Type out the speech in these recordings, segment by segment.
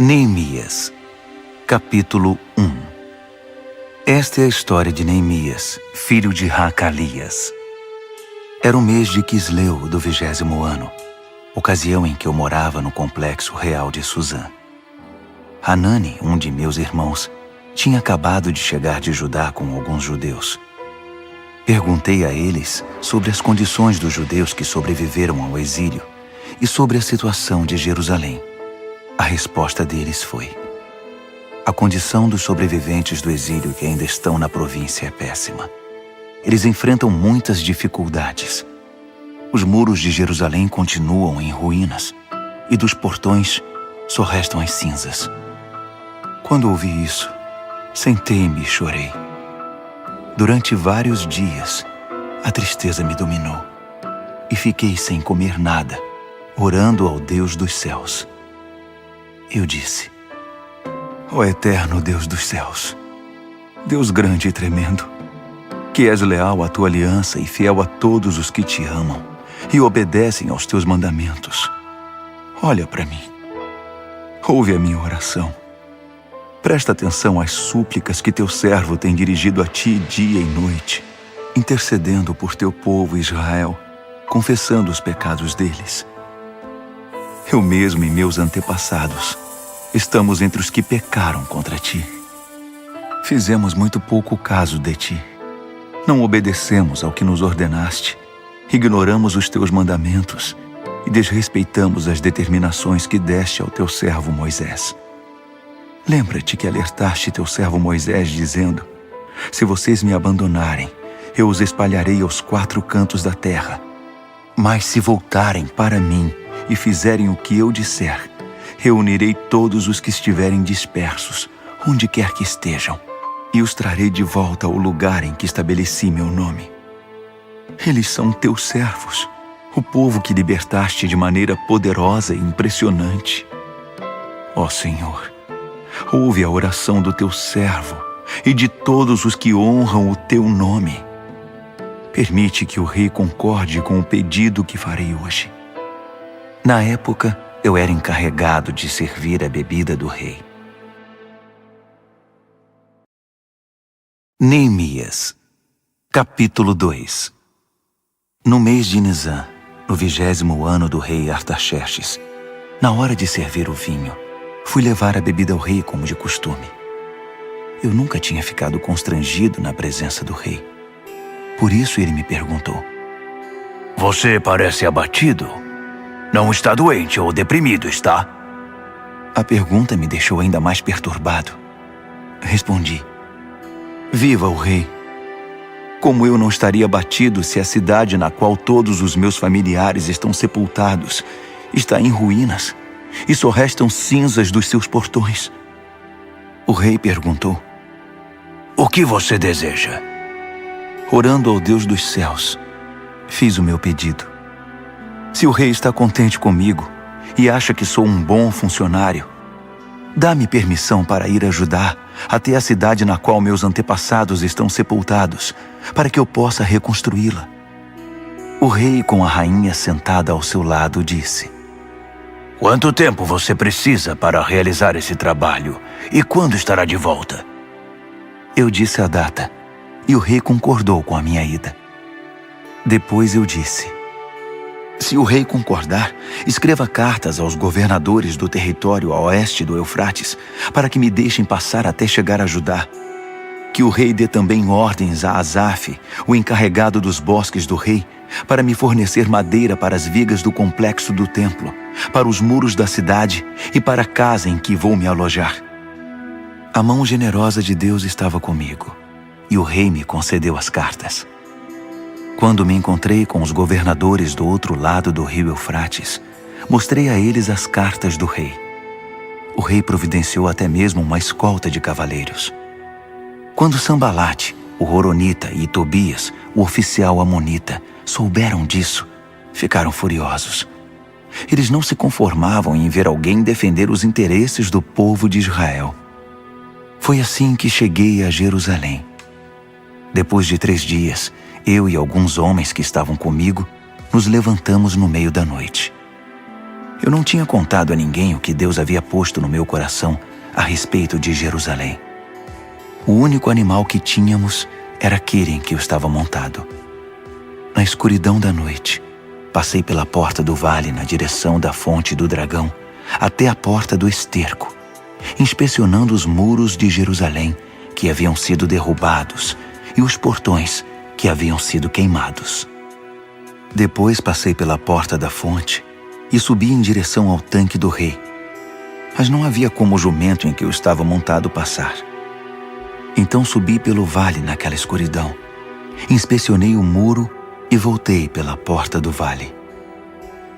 Neemias, capítulo 1. Esta é a história de Neemias, filho de Hacalias. Era o mês de Quisleu do 20º ano, ocasião em que eu morava no complexo real de Suzã. Hanani, um de meus irmãos, tinha acabado de chegar de Judá com alguns judeus. Perguntei a eles sobre as condições dos judeus que sobreviveram ao exílio e sobre a situação de Jerusalém. A resposta deles foi: a condição dos sobreviventes do exílio que ainda estão na província é péssima. Eles enfrentam muitas dificuldades. Os muros de Jerusalém continuam em ruínas e dos portões só restam as cinzas. Quando ouvi isso, sentei-me e chorei. Durante vários dias, a tristeza me dominou e fiquei sem comer nada, orando ao Deus dos céus. Eu disse: ó eterno Deus dos céus, Deus grande e tremendo, que és leal à tua aliança e fiel a todos os que te amam e obedecem aos teus mandamentos, olha para mim, ouve a minha oração. Presta atenção às súplicas que teu servo tem dirigido a ti dia e noite, intercedendo por teu povo Israel, confessando os pecados deles. Eu mesmo e meus antepassados estamos entre os que pecaram contra ti. Fizemos muito pouco caso de ti. Não obedecemos ao que nos ordenaste, ignoramos os teus mandamentos e desrespeitamos as determinações que deste ao teu servo Moisés. Lembra-te que alertaste teu servo Moisés dizendo: se vocês me abandonarem, eu os espalharei aos 4 cantos da terra. Mas se voltarem para mim e fizerem o que eu disser, reunirei todos os que estiverem dispersos, onde quer que estejam, e os trarei de volta ao lugar em que estabeleci meu nome. Eles são teus servos, o povo que libertaste de maneira poderosa e impressionante. Ó Senhor, ouve a oração do teu servo e de todos os que honram o teu nome. Permite que o rei concorde com o pedido que farei hoje. Na época, eu era encarregado de servir a bebida do rei. Neemias, capítulo 2. No mês de Nisã, no 20º ano do rei Artaxerxes, na hora de servir o vinho, fui levar a bebida ao rei como de costume. Eu nunca tinha ficado constrangido na presença do rei. Por isso ele me perguntou: você parece abatido? Não está doente ou deprimido, está? A pergunta me deixou ainda mais perturbado. Respondi: viva o rei! Como eu não estaria abatido se a cidade na qual todos os meus familiares estão sepultados está em ruínas e só restam cinzas dos seus portões? O rei perguntou: o que você deseja? Orando ao Deus dos céus, fiz o meu pedido. Se o rei está contente comigo e acha que sou um bom funcionário, dá-me permissão para ir ajudar até a cidade na qual meus antepassados estão sepultados, para que eu possa reconstruí-la. O rei, com a rainha sentada ao seu lado, disse: quanto tempo você precisa para realizar esse trabalho e quando estará de volta? Eu disse a data e o rei concordou com a minha ida. Depois eu disse: se o rei concordar, escreva cartas aos governadores do território a oeste do Eufrates, para que me deixem passar até chegar a Judá. Que o rei dê também ordens a Asaf, o encarregado dos bosques do rei, para me fornecer madeira para as vigas do complexo do templo, para os muros da cidade e para a casa em que vou me alojar. A mão generosa de Deus estava comigo, e o rei me concedeu as cartas. Quando me encontrei com os governadores do outro lado do rio Eufrates, mostrei a eles as cartas do rei. O rei providenciou até mesmo uma escolta de cavaleiros. Quando Sambalate, o Horonita, e Tobias, o oficial amonita, souberam disso, ficaram furiosos. Eles não se conformavam em ver alguém defender os interesses do povo de Israel. Foi assim que cheguei a Jerusalém. Depois de 3 dias, eu e alguns homens que estavam comigo nos levantamos no meio da noite. Eu não tinha contado a ninguém o que Deus havia posto no meu coração a respeito de Jerusalém. O único animal que tínhamos era aquele em que eu estava montado. Na escuridão da noite, passei pela porta do vale na direção da fonte do dragão até a porta do esterco, inspecionando os muros de Jerusalém que haviam sido derrubados e os portões que haviam sido queimados. Depois passei pela porta da fonte e subi em direção ao tanque do rei. Mas não havia como o jumento em que eu estava montado passar. Então subi pelo vale naquela escuridão, inspecionei o muro e voltei pela porta do vale.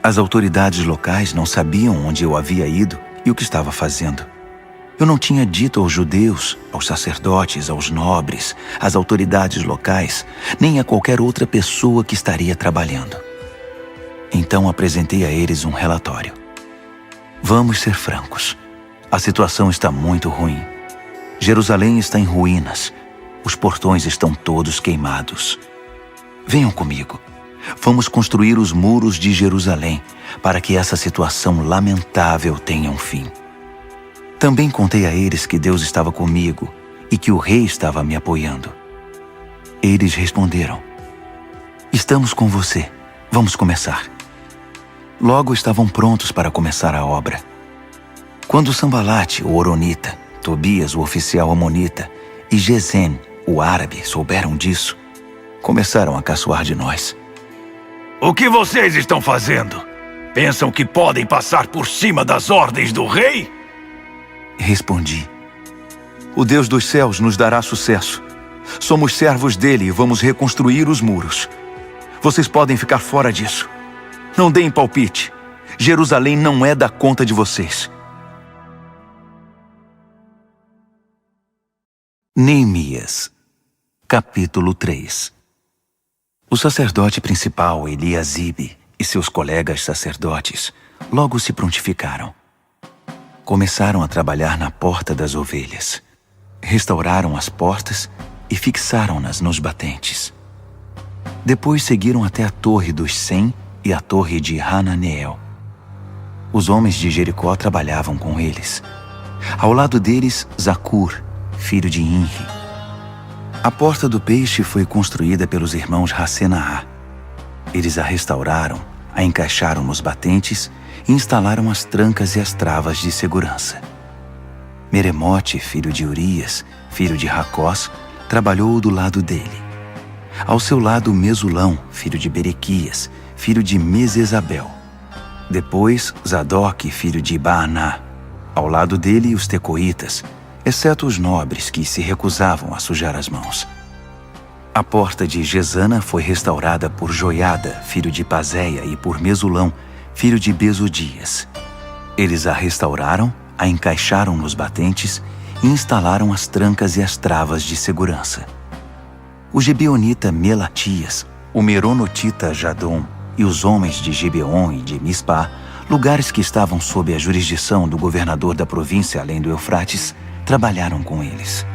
As autoridades locais não sabiam onde eu havia ido e o que estava fazendo. Eu não tinha dito aos judeus, aos sacerdotes, aos nobres, às autoridades locais, nem a qualquer outra pessoa que estaria trabalhando. Então apresentei a eles um relatório. Vamos ser francos. A situação está muito ruim. Jerusalém está em ruínas. Os portões estão todos queimados. Venham comigo. Vamos construir os muros de Jerusalém para que essa situação lamentável tenha um fim. Também contei a eles que Deus estava comigo e que o rei estava me apoiando. Eles responderam: estamos com você. Vamos começar. Logo estavam prontos para começar a obra. Quando Sambalate, o horonita, Tobias, o oficial amonita, e Gesem, o árabe, souberam disso, começaram a caçoar de nós. O que vocês estão fazendo? Pensam que podem passar por cima das ordens do rei? Respondi: o Deus dos céus nos dará sucesso. Somos servos dele e vamos reconstruir os muros. Vocês podem ficar fora disso. Não deem palpite. Jerusalém não é da conta de vocês. Neemias, capítulo 3. O sacerdote principal, Eliasibe, e seus colegas sacerdotes logo se prontificaram. Começaram a trabalhar na porta das ovelhas. Restauraram as portas e fixaram-nas nos batentes. Depois seguiram até a torre dos 100 e a torre de Hananeel. Os homens de Jericó trabalhavam com eles. Ao lado deles, Zacur, filho de Inri. A porta do peixe foi construída pelos irmãos Hassenaá. Eles a restauraram, a encaixaram nos batentes e instalaram as trancas e as travas de segurança. Meremote, filho de Urias, filho de Racós, trabalhou do lado dele. Ao seu lado, Mesulão, filho de Berequias, filho de Mesesabel. Depois, Zadok, filho de Baaná. Ao lado dele, os tecoitas, exceto os nobres que se recusavam a sujar as mãos. A porta de Gesana foi restaurada por Joiada, filho de Pazéia, e por Mesulão, filho de Besodias. Eles a restauraram, a encaixaram nos batentes e instalaram as trancas e as travas de segurança. O gibeonita Melatias, o meronotita Jadom e os homens de Gibeon e de Mispá, lugares que estavam sob a jurisdição do governador da província além do Eufrates, trabalharam com eles.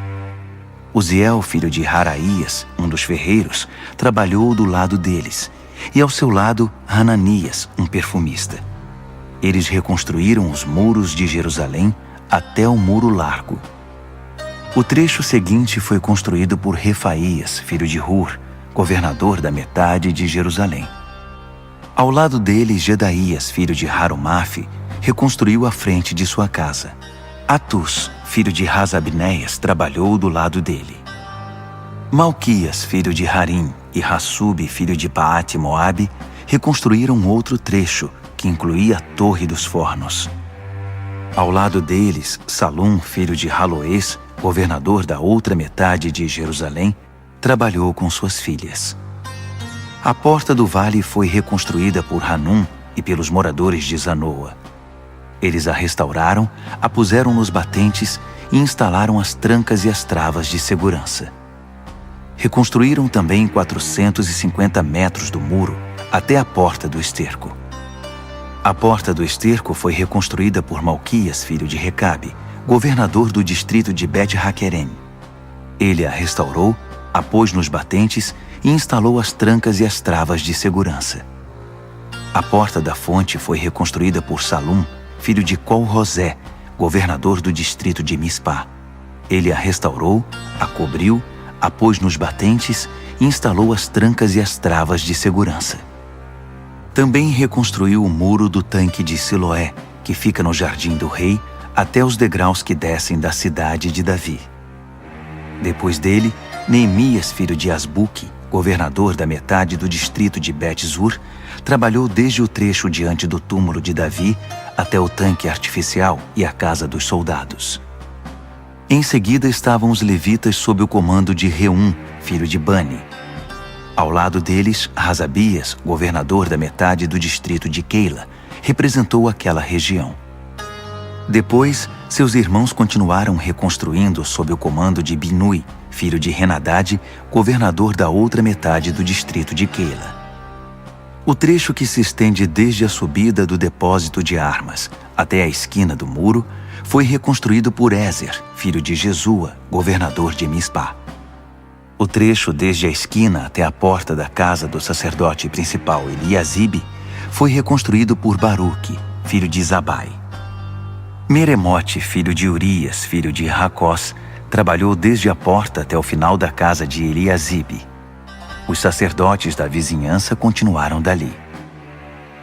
Uziel, filho de Haraías, um dos ferreiros, trabalhou do lado deles, e ao seu lado Hananias, um perfumista. Eles reconstruíram os muros de Jerusalém até o muro largo. O trecho seguinte foi construído por Refaías, filho de Hur, governador da metade de Jerusalém. Ao lado dele, Gedaías, filho de Harumaf, reconstruiu a frente de sua casa. Atus, filho de Rasabnéias, trabalhou do lado dele. Malquias, filho de Harim, e Hassub, filho de Paate-Moabe, reconstruíram outro trecho, que incluía a Torre dos Fornos. Ao lado deles, Salum, filho de Haloés, governador da outra metade de Jerusalém, trabalhou com suas filhas. A porta do vale foi reconstruída por Hanum e pelos moradores de Zanoa. Eles a restauraram, a puseram nos batentes e instalaram as trancas e as travas de segurança. Reconstruíram também 450 metros do muro até a porta do esterco. A porta do esterco foi reconstruída por Malquias, filho de Recabe, governador do distrito de Bet-Haquerem. Ele a restaurou, a pôs nos batentes e instalou as trancas e as travas de segurança. A porta da fonte foi reconstruída por Salum, filho de Col-Rosé, governador do distrito de Mispá. Ele a restaurou, a cobriu, a pôs nos batentes e instalou as trancas e as travas de segurança. Também reconstruiu o muro do tanque de Siloé, que fica no jardim do rei, até os degraus que descem da cidade de Davi. Depois dele, Neemias, filho de Asbuque, governador da metade do distrito de Bet-Zur, trabalhou desde o trecho diante do túmulo de Davi até o tanque artificial e a casa dos soldados. Em seguida estavam os levitas sob o comando de Reum, filho de Bani. Ao lado deles, Razabias, governador da metade do distrito de Keila, representou aquela região. Depois, seus irmãos continuaram reconstruindo sob o comando de Binui, filho de Henadade, governador da outra metade do distrito de Keila. O trecho que se estende desde a subida do depósito de armas até a esquina do muro foi reconstruído por Ézer, filho de Jesua, governador de Mispá. O trecho desde a esquina até a porta da casa do sacerdote principal Eliasibe foi reconstruído por Baruque, filho de Zabai. Meremote, filho de Urias, filho de Racós, trabalhou desde a porta até o final da casa de Eliasibe. Os sacerdotes da vizinhança continuaram dali.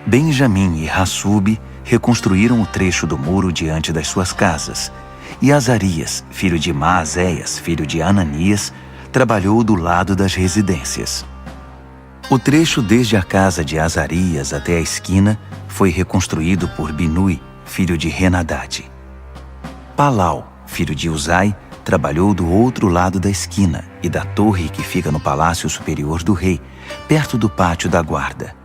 Benjamim e Hassube reconstruíram o trecho do muro diante das suas casas, e Azarias, filho de Maazéias, filho de Ananias, trabalhou do lado das residências. O trecho desde a casa de Azarias até a esquina foi reconstruído por Binui, filho de Henadade. Palau, filho de Uzai, trabalhou do outro lado da esquina e da torre que fica no palácio superior do rei, perto do pátio da guarda.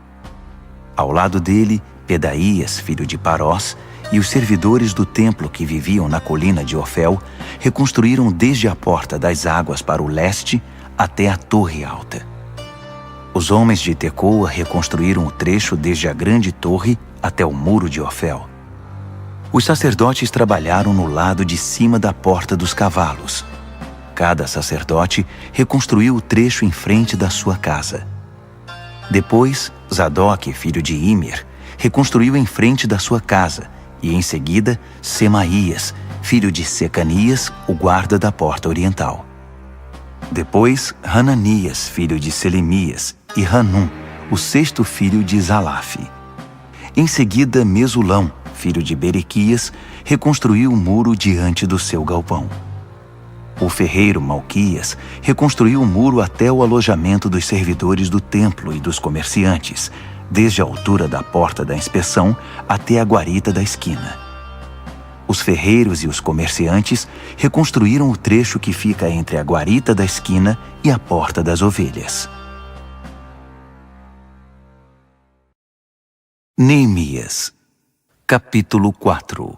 Ao lado dele, Pedaías, filho de Parós, e os servidores do templo que viviam na colina de Ofel reconstruíram desde a porta das águas para o leste até a torre alta. Os homens de Tecoa reconstruíram o trecho desde a grande torre até o muro de Ofel. Os sacerdotes trabalharam no lado de cima da porta dos cavalos. Cada sacerdote reconstruiu o trecho em frente da sua casa. Depois, Zadok, filho de Imer, reconstruiu em frente da sua casa, e em seguida, Semaías, filho de Secanias, o guarda da porta oriental. Depois, Hananias, filho de Selemias, e Hanum, o sexto filho de Zalaf. Em seguida, Mesulão, filho de Berequias, reconstruiu o muro diante do seu galpão. O ferreiro Malquias reconstruiu o muro até o alojamento dos servidores do templo e dos comerciantes, desde a altura da porta da inspeção até a guarita da esquina. Os ferreiros e os comerciantes reconstruíram o trecho que fica entre a guarita da esquina e a porta das ovelhas. Neemias, capítulo 4.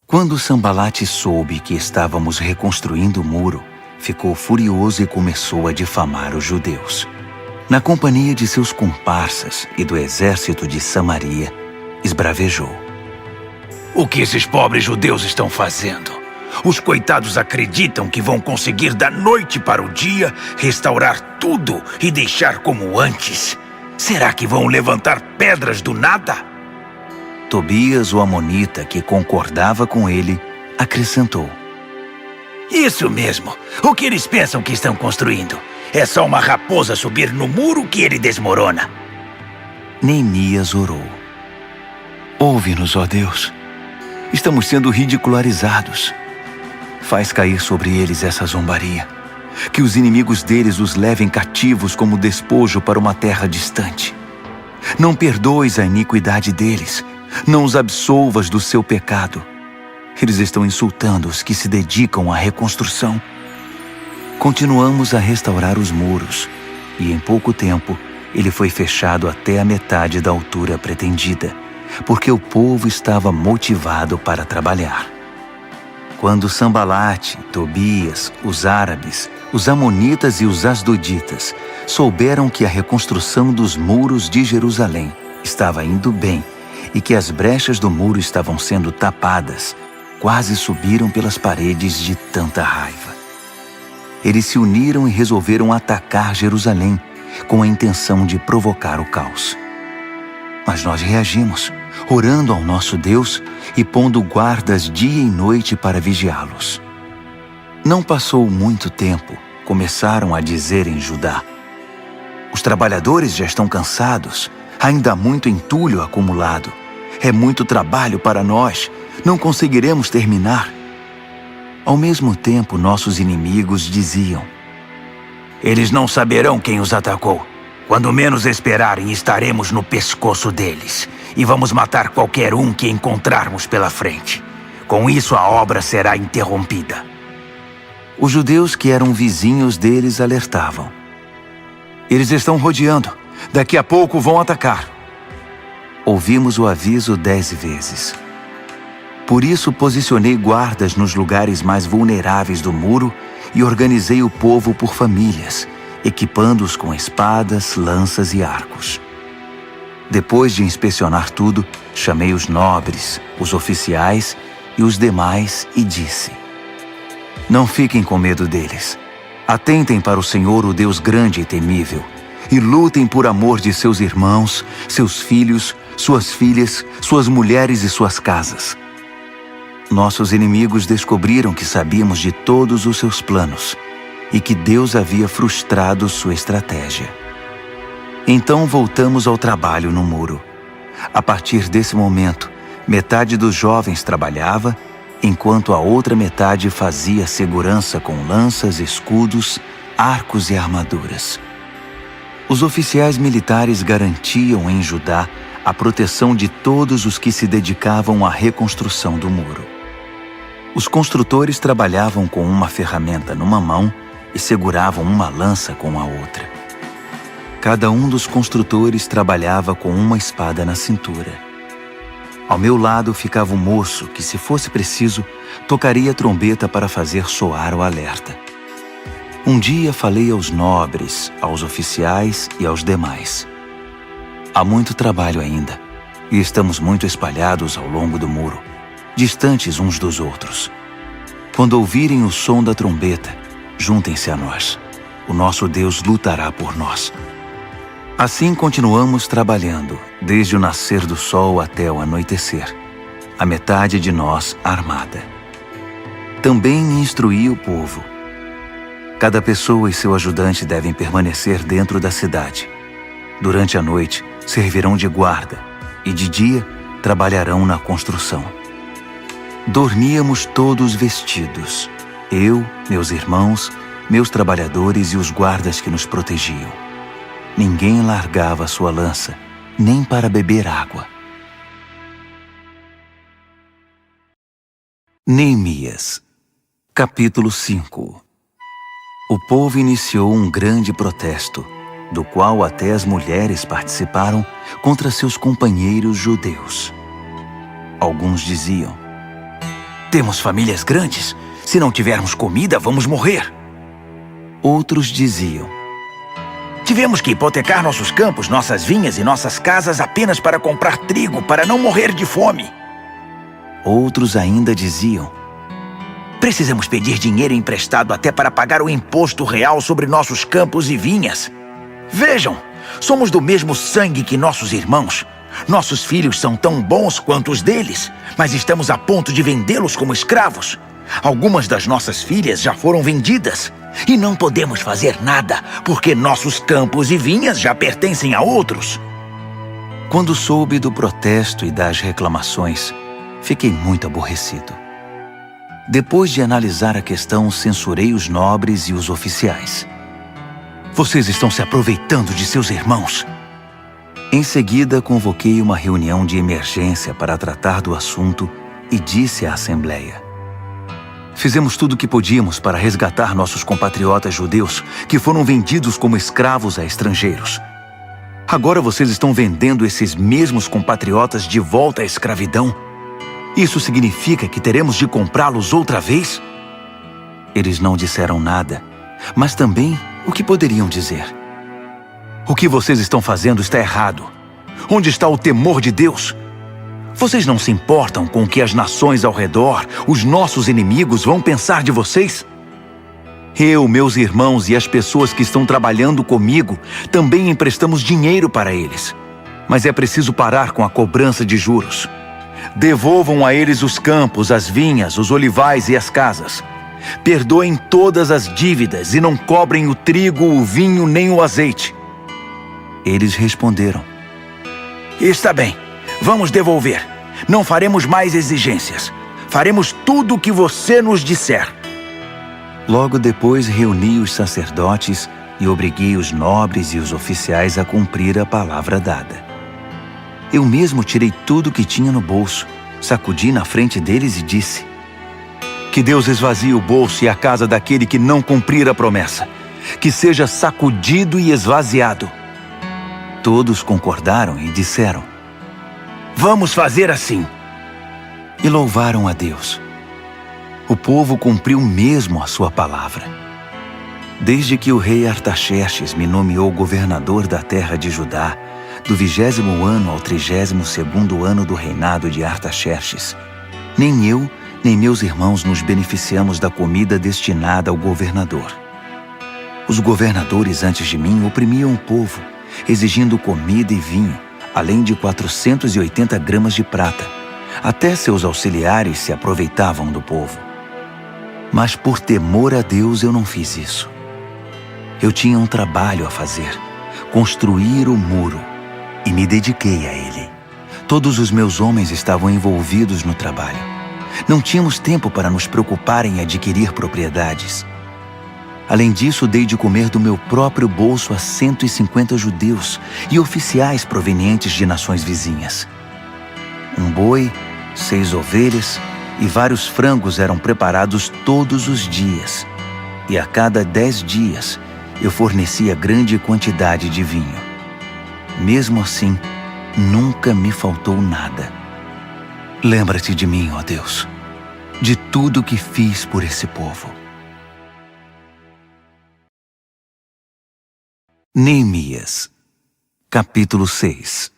Quando Sambalate soube que estávamos reconstruindo o muro, ficou furioso e começou a difamar os judeus. Na companhia de seus comparsas e do exército de Samaria, esbravejou: O que esses pobres judeus estão fazendo? Os coitados acreditam que vão conseguir da noite para o dia restaurar tudo e deixar como antes. Será que vão levantar pedras do nada? Tobias, o amonita, que concordava com ele, acrescentou: Isso mesmo. O que eles pensam que estão construindo? É só uma raposa subir no muro que ele desmorona. Neemias orou: Ouve-nos, ó Deus. Estamos sendo ridicularizados. Faz cair sobre eles essa zombaria. Que os inimigos deles os levem cativos como despojo para uma terra distante. Não perdoes a iniquidade deles. Não os absolvas do seu pecado. Eles estão insultando os que se dedicam à reconstrução. Continuamos a restaurar os muros, e em pouco tempo ele foi fechado até a metade da altura pretendida, porque o povo estava motivado para trabalhar. Quando Sambalate, Tobias, os árabes, os amonitas e os asdoditas souberam que a reconstrução dos muros de Jerusalém estava indo bem e que as brechas do muro estavam sendo tapadas, quase subiram pelas paredes de tanta raiva. Eles se uniram e resolveram atacar Jerusalém, com a intenção de provocar o caos. Mas nós reagimos, orando ao nosso Deus e pondo guardas dia e noite para vigiá-los. Não passou muito tempo, começaram a dizer em Judá: os trabalhadores já estão cansados, ainda há muito entulho acumulado. É muito trabalho para nós, não conseguiremos terminar. Ao mesmo tempo, nossos inimigos diziam: eles não saberão quem os atacou. Quando menos esperarem, estaremos no pescoço deles e vamos matar qualquer um que encontrarmos pela frente. Com isso, a obra será interrompida. Os judeus que eram vizinhos deles alertavam: eles estão rodeando. Daqui a pouco vão atacar. Ouvimos o aviso 10 vezes. Por isso posicionei guardas nos lugares mais vulneráveis do muro e organizei o povo por famílias, equipando-os com espadas, lanças e arcos. Depois de inspecionar tudo, chamei os nobres, os oficiais e os demais e disse: não fiquem com medo deles. Atentem para o Senhor, o Deus grande e temível, e lutem por amor de seus irmãos, seus filhos, suas filhas, suas mulheres e suas casas. Nossos inimigos descobriram que sabíamos de todos os seus planos e que Deus havia frustrado sua estratégia. Então voltamos ao trabalho no muro. A partir desse momento, metade dos jovens trabalhava, enquanto a outra metade fazia segurança com lanças, escudos, arcos e armaduras. Os oficiais militares garantiam em Judá a proteção de todos os que se dedicavam à reconstrução do muro. Os construtores trabalhavam com uma ferramenta numa mão e seguravam uma lança com a outra. Cada um dos construtores trabalhava com uma espada na cintura. Ao meu lado ficava um moço que, se fosse preciso, tocaria a trombeta para fazer soar o alerta. Um dia falei aos nobres, aos oficiais e aos demais: há muito trabalho ainda, e estamos muito espalhados ao longo do muro, distantes uns dos outros. Quando ouvirem o som da trombeta, juntem-se a nós. O nosso Deus lutará por nós. Assim continuamos trabalhando, desde o nascer do sol até o anoitecer, a metade de nós armada. Também instruí o povo: cada pessoa e seu ajudante devem permanecer dentro da cidade. Durante a noite, servirão de guarda, e de dia, trabalharão na construção. Dormíamos todos vestidos, eu, meus irmãos, meus trabalhadores e os guardas que nos protegiam. Ninguém largava sua lança, nem para beber água. Neemias, capítulo 5. O povo iniciou um grande protesto, do qual até as mulheres participaram, contra seus companheiros judeus. Alguns diziam: temos famílias grandes, se não tivermos comida, vamos morrer. Outros diziam: tivemos que hipotecar nossos campos, nossas vinhas e nossas casas apenas para comprar trigo, para não morrer de fome. Outros ainda diziam: precisamos pedir dinheiro emprestado até para pagar o imposto real sobre nossos campos e vinhas. Vejam, somos do mesmo sangue que nossos irmãos. Nossos filhos são tão bons quanto os deles, mas estamos a ponto de vendê-los como escravos. Algumas das nossas filhas já foram vendidas. E não podemos fazer nada, porque nossos campos e vinhas já pertencem a outros. Quando soube do protesto e das reclamações, fiquei muito aborrecido. Depois de analisar a questão, censurei os nobres e os oficiais. Vocês estão se aproveitando de seus irmãos. Em seguida, convoquei uma reunião de emergência para tratar do assunto e disse à Assembleia: fizemos tudo o que podíamos para resgatar nossos compatriotas judeus que foram vendidos como escravos a estrangeiros. Agora vocês estão vendendo esses mesmos compatriotas de volta à escravidão? Isso significa que teremos de comprá-los outra vez? Eles não disseram nada, mas também o que poderiam dizer? O que vocês estão fazendo está errado. Onde está o temor de Deus? Vocês não se importam com o que as nações ao redor, os nossos inimigos, vão pensar de vocês? Eu, meus irmãos e as pessoas que estão trabalhando comigo também emprestamos dinheiro para eles. mas é preciso parar com a cobrança de juros. Devolvam a eles os campos, as vinhas, os olivais e as casas. Perdoem todas as dívidas e não cobrem o trigo, o vinho nem o azeite. Eles responderam: está bem, vamos devolver. Não faremos mais exigências. Faremos tudo o que você nos disser. Logo depois reuni os sacerdotes e obriguei os nobres e os oficiais a cumprir a palavra dada. Eu mesmo tirei tudo o que tinha no bolso, sacudi na frente deles e disse: que Deus esvazie o bolso e a casa daquele que não cumprir a promessa, que seja sacudido e esvaziado. Todos concordaram e disseram: vamos fazer assim. E louvaram a Deus. O povo cumpriu mesmo a sua palavra. Desde que o rei Artaxerxes me nomeou governador da terra de Judá, do 20º ano ao 32º ano do reinado de Artaxerxes, nem eu nem meus irmãos nos beneficiamos da comida destinada ao governador. Os governadores antes de mim oprimiam o povo, exigindo comida e vinho, além de 480 gramas de prata. Até seus auxiliares se aproveitavam do povo. Mas por temor a Deus eu não fiz isso. Eu tinha um trabalho a fazer, construir o muro, e me dediquei a ele. Todos os meus homens estavam envolvidos no trabalho. Não tínhamos tempo para nos preocupar em adquirir propriedades. Além disso, dei de comer do meu próprio bolso a 150 judeus e oficiais provenientes de nações vizinhas. Um boi, 6 ovelhas e vários frangos eram preparados todos os dias. E a cada 10 dias, eu fornecia grande quantidade de vinho. Mesmo assim, nunca me faltou nada. Lembra-te de mim, ó Deus, de tudo que fiz por esse povo. Neemias, capítulo 6.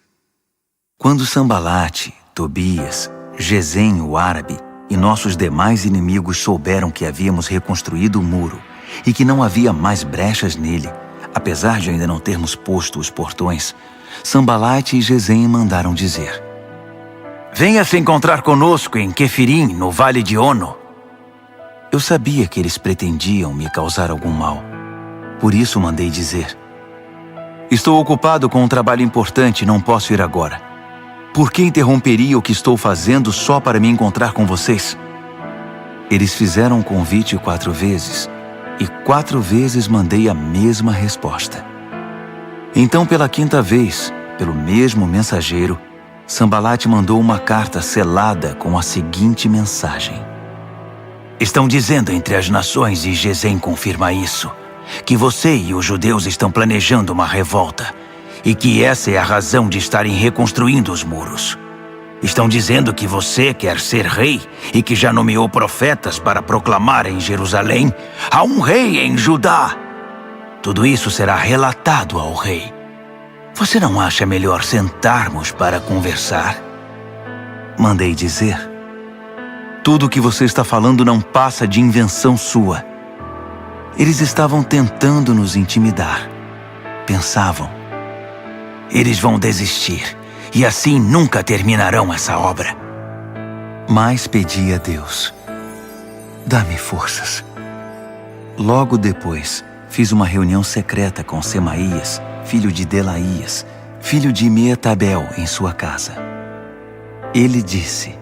Quando Sambalate, Tobias, Gesem o árabe e nossos demais inimigos souberam que havíamos reconstruído o muro e que não havia mais brechas nele, apesar de ainda não termos posto os portões, Sambalate e Gesem mandaram dizer: venha se encontrar conosco em Quefirim, no vale de Ono. Eu sabia que eles pretendiam me causar algum mal. Por isso mandei dizer: estou ocupado com um trabalho importante e não posso ir agora. Por que interromperia o que estou fazendo só para me encontrar com vocês? Eles fizeram o convite 4 vezes, e 4 vezes mandei a mesma resposta. Então, pela 5ª vez, pelo mesmo mensageiro, Sambalate mandou uma carta selada com a seguinte mensagem: estão dizendo entre as nações, e Gesem confirma isso, que você e os judeus estão planejando uma revolta e que essa é a razão de estarem reconstruindo os muros. Estão dizendo que você quer ser rei e que já nomeou profetas para proclamar em Jerusalém: há um rei em Judá. Tudo isso será relatado ao rei. Você não acha melhor sentarmos para conversar? Mandei dizer: tudo o que você está falando não passa de invenção sua. Eles estavam tentando nos intimidar. Pensavam: eles vão desistir e assim nunca terminarão essa obra. Mas pedi a Deus: dá-me forças. Logo depois, fiz uma reunião secreta com Semaías, filho de Delaías, filho de Meetabel, em sua casa. Ele disse: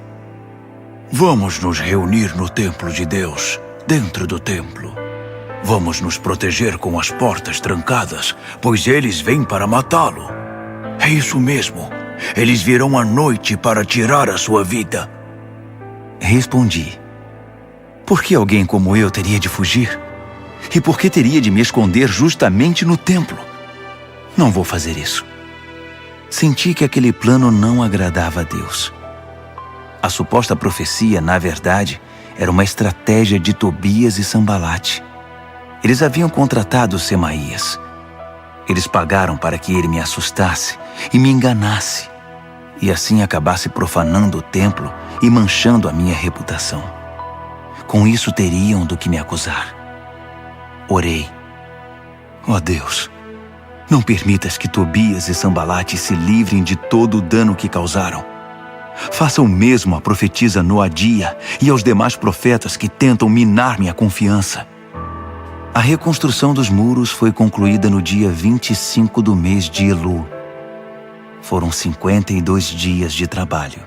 vamos nos reunir no templo de Deus, dentro do templo. Vamos nos proteger com as portas trancadas, pois eles vêm para matá-lo. É isso mesmo. Eles virão à noite para tirar a sua vida. Respondi: por que alguém como eu teria de fugir? E por que teria de me esconder justamente no templo? Não vou fazer isso. Senti que aquele plano não agradava a Deus. A suposta profecia, na verdade, era uma estratégia de Tobias e Sambalate. Eles haviam contratado Semaías. Eles pagaram para que ele me assustasse e me enganasse, e assim acabasse profanando o templo e manchando a minha reputação. Com isso teriam do que me acusar. Orei: ó Deus, Não permitas que Tobias e Sambalate se livrem de todo o dano que causaram. Faça o mesmo à profetisa Noadia e aos demais profetas que tentam minar minha confiança. A reconstrução dos muros foi concluída no dia 25 do mês de Elul. Foram 52 dias de trabalho.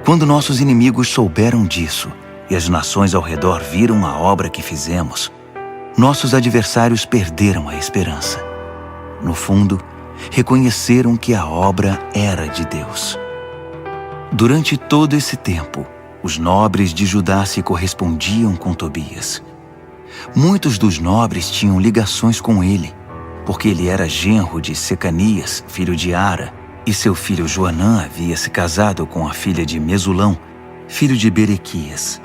Quando nossos inimigos souberam disso e as nações ao redor viram a obra que fizemos, nossos adversários perderam a esperança. No fundo, reconheceram que a obra era de Deus. Durante todo esse tempo, os nobres de Judá se correspondiam com Tobias. Muitos dos nobres tinham ligações com ele, porque ele era genro de Secanias, filho de Ara, e seu filho Joanã havia se casado com a filha de Mesulão, filho de Berequias.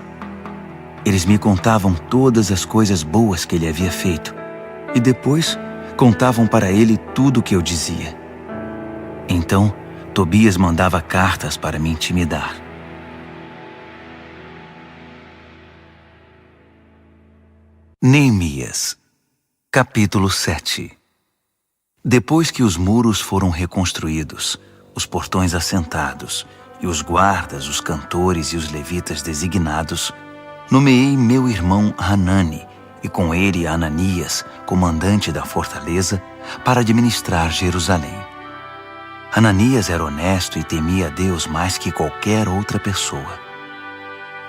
Eles me contavam todas as coisas boas que ele havia feito, e depois contavam para ele tudo o que eu dizia. Então, Tobias mandava cartas para me intimidar. Neemias, capítulo 7. Depois que os muros foram reconstruídos, os portões assentados e os guardas, os cantores e os levitas designados, nomeei meu irmão Hanani e com ele Ananias, comandante da fortaleza, para administrar Jerusalém. Ananias era honesto e temia a Deus mais que qualquer outra pessoa.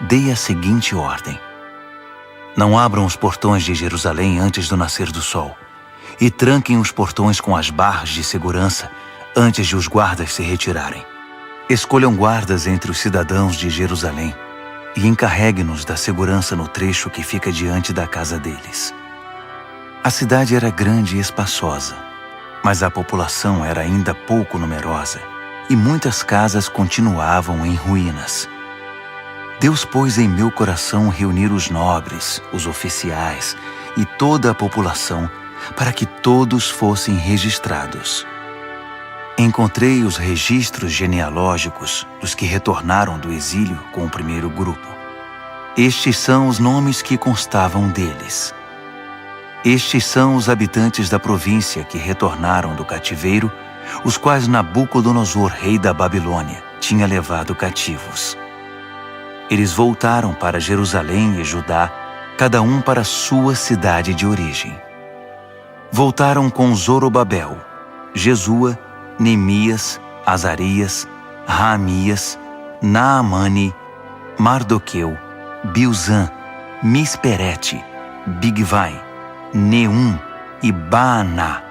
Dei a seguinte ordem: não abram os portões de Jerusalém antes do nascer do sol, e tranquem os portões com as barras de segurança antes de os guardas se retirarem. Escolham guardas entre os cidadãos de Jerusalém e encarregue-nos da segurança no trecho que fica diante da casa deles. A cidade era grande e espaçosa, mas a população era ainda pouco numerosa e muitas casas continuavam em ruínas. Deus pôs em meu coração reunir os nobres, os oficiais e toda a população para que todos fossem registrados. Encontrei os registros genealógicos dos que retornaram do exílio com o primeiro grupo. Estes são os nomes que constavam deles. Estes são os habitantes da província que retornaram do cativeiro, os quais Nabucodonosor, rei da Babilônia, tinha levado cativos. Eles voltaram para Jerusalém e Judá, cada um para sua cidade de origem. Voltaram com Zorobabel, Jesua, Neemias, Azarias, Raamias, Naamani, Mardoqueu, Bilzã, Misperete, Bigvai, Neum e Baaná.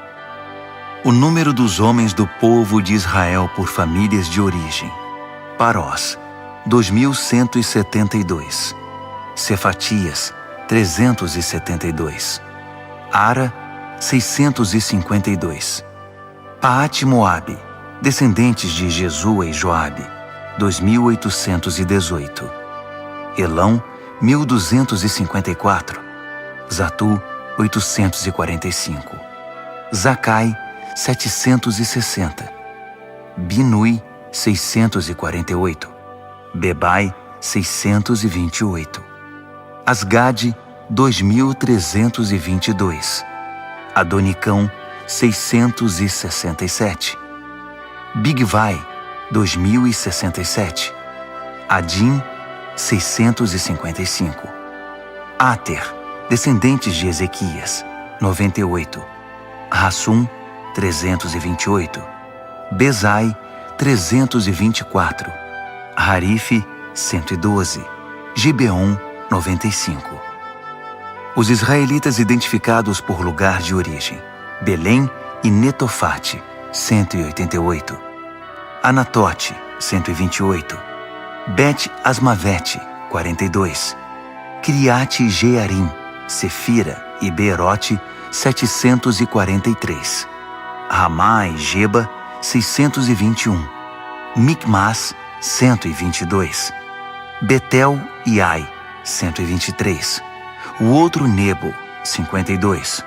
O número dos homens do povo de Israel por famílias de origem: Parós, 2.172. Cefatias, 372. Ara, 652. Paate-Moabe, descendentes de Jesua e Joabe, 2.818. Elão, 1.254. Zatu, 845. Zacai, 760. Binui, 648. Bebai, 628. Asgade, 2.322. Adonicão, 667. Bigvai, 2.067. Adim, 655. Ater, descendentes de Ezequias, 98. Rassum, 328. Bezai, 324. Harife, 112. Gibeon, 95. Os israelitas identificados por lugar de origem: Belém e Netofate, 188. Anatote, 128. Bet-Asmavete, 42. Criate Jearim, Sefira e Beerote, 743. Ramá e Geba, 621. Micmas, 122. Betel e Ai, 123. O outro Nebo, 52.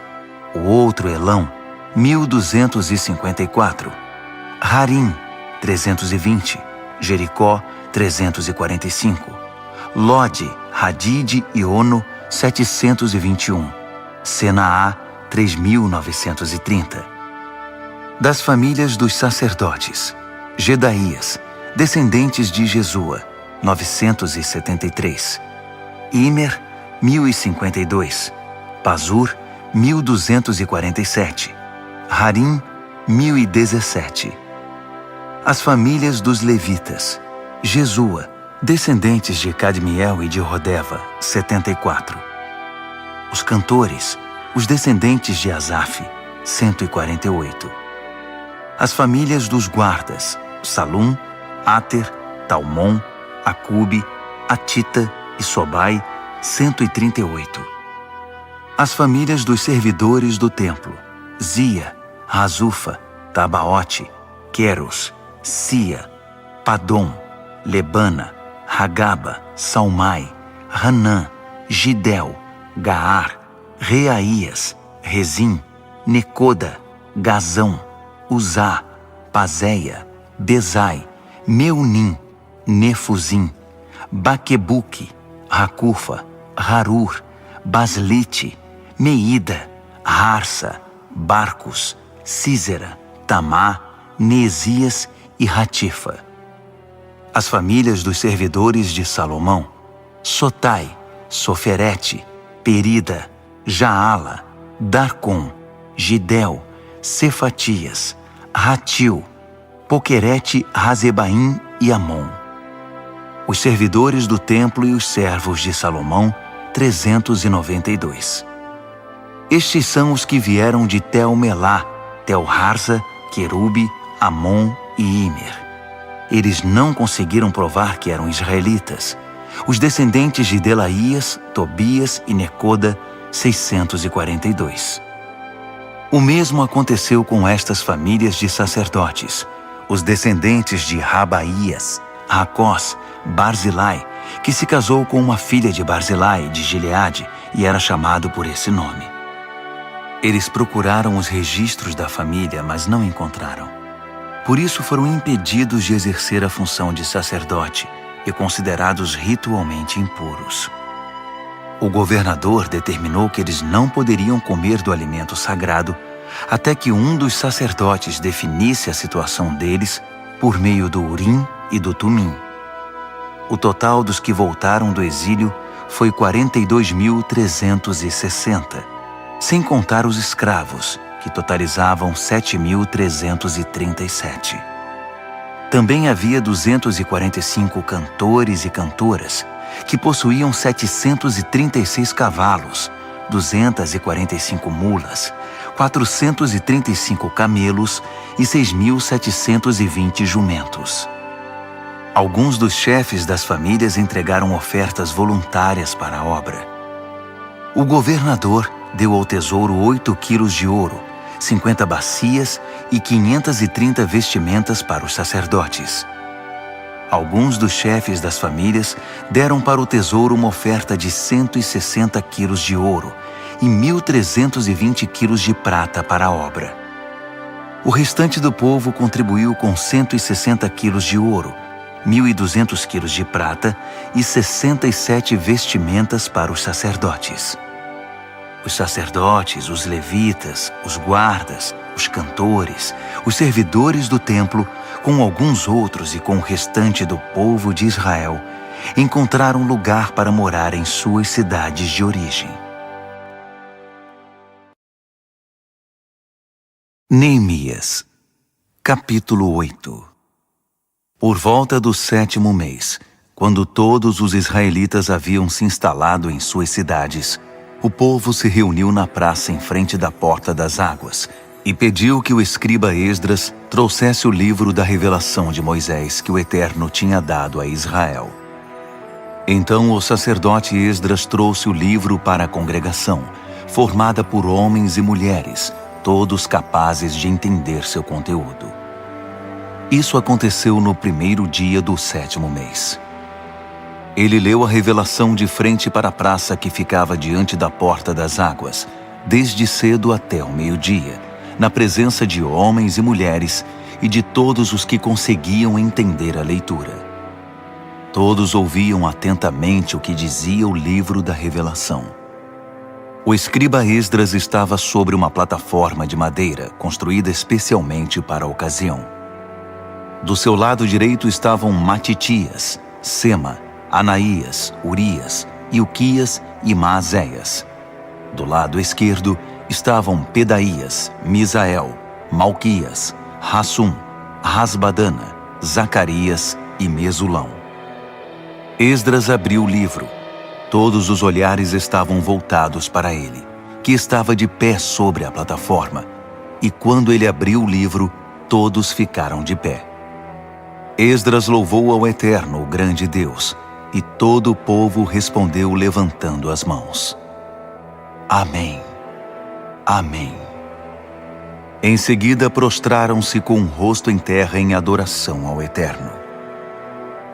O outro Elão, 1.254. Harim, 320. Jericó, 345. Lode, Hadide e Ono, 721. Senaá, 3.930. Das famílias dos sacerdotes: Jedaías, descendentes de Jesua, 973. Imer, 1052. Pazur, 1247. Harim, 1017. As famílias dos levitas: Jesua, descendentes de Cadmiel e de Rodeva, 74. Os cantores, os descendentes de Asaf, 148. As famílias dos guardas: Salum, Ater, Talmon, Acube, Atita e Sobai, 138. As famílias dos servidores do templo: Zia, Razufa, Tabaote, Queros, Sia, Padom, Lebana, Hagaba, Salmai, Hanã, Gidel, Gaar, Reaías, Rezim, Necoda, Gazão, Uzá, Pazéia, Bezai, Meunim, Nefuzim, Baquebuque, Racufa, Harur, Baslite, Meida, Harsa, Barcos, Císera, Tamá, Neesias e Ratifa. As famílias dos servidores de Salomão: Sotai, Soferete, Perida, Jaala, Darcom, Gidel, Cefatias, Ratil, Poquerete, Razebaim e Amon. Os servidores do templo e os servos de Salomão, 392. Estes são os que vieram de Tel-Melá, Tel-Harza, Querube, Amon e Imer. Eles não conseguiram provar que eram israelitas. Os descendentes de Delaías, Tobias e Necoda, 642. O mesmo aconteceu com estas famílias de sacerdotes: os descendentes de Rabaías, Racós, Barzilai, que se casou com uma filha de Barzilai de Gileade e era chamado por esse nome. Eles procuraram os registros da família, mas não encontraram. Por isso foram impedidos de exercer a função de sacerdote e considerados ritualmente impuros. O governador determinou que eles não poderiam comer do alimento sagrado até que um dos sacerdotes definisse a situação deles por meio do Urim e do Tumim. O total dos que voltaram do exílio foi 42.360, sem contar os escravos, que totalizavam 7.337. Também havia 245 cantores e cantoras, que possuíam 736 cavalos, 245 mulas, 435 camelos e 6.720 jumentos. Alguns dos chefes das famílias entregaram ofertas voluntárias para a obra. O governador deu ao tesouro 8 quilos de ouro, 50 bacias e 530 vestimentas para os sacerdotes. Alguns dos chefes das famílias deram para o tesouro uma oferta de 160 quilos de ouro e 1.320 quilos de prata para a obra. O restante do povo contribuiu com 160 quilos de ouro, 1.200 quilos de prata e 67 vestimentas para os sacerdotes. Os sacerdotes, os levitas, os guardas, os cantores, os servidores do templo, com alguns outros e com o restante do povo de Israel, encontraram lugar para morar em suas cidades de origem. Neemias, capítulo 8. Por volta do 7º mês, quando todos os israelitas haviam se instalado em suas cidades, o povo se reuniu na praça em frente da Porta das Águas e pediu que o escriba Esdras trouxesse o livro da revelação de Moisés que o Eterno tinha dado a Israel. Então o sacerdote Esdras trouxe o livro para a congregação, formada por homens e mulheres, todos capazes de entender seu conteúdo. Isso aconteceu no 1º dia do 7º mês. Ele leu a revelação de frente para a praça que ficava diante da Porta das Águas, desde cedo até o meio-dia, na presença de homens e mulheres e de todos os que conseguiam entender a leitura. Todos ouviam atentamente o que dizia o livro da revelação. O escriba Esdras estava sobre uma plataforma de madeira construída especialmente para a ocasião. Do seu lado direito estavam Matitias, Sema, Anaías, Urias, Ilquias e Maazéias. Do lado esquerdo estavam Pedaías, Misael, Malquias, Hassum, Rasbadana, Zacarias e Mesulão. Esdras abriu o livro. Todos os olhares estavam voltados para ele, que estava de pé sobre a plataforma. E quando ele abriu o livro, todos ficaram de pé. Esdras louvou ao Eterno, o grande Deus, e todo o povo respondeu levantando as mãos. Amém. Amém. Em seguida prostraram-se com o rosto em terra em adoração ao Eterno.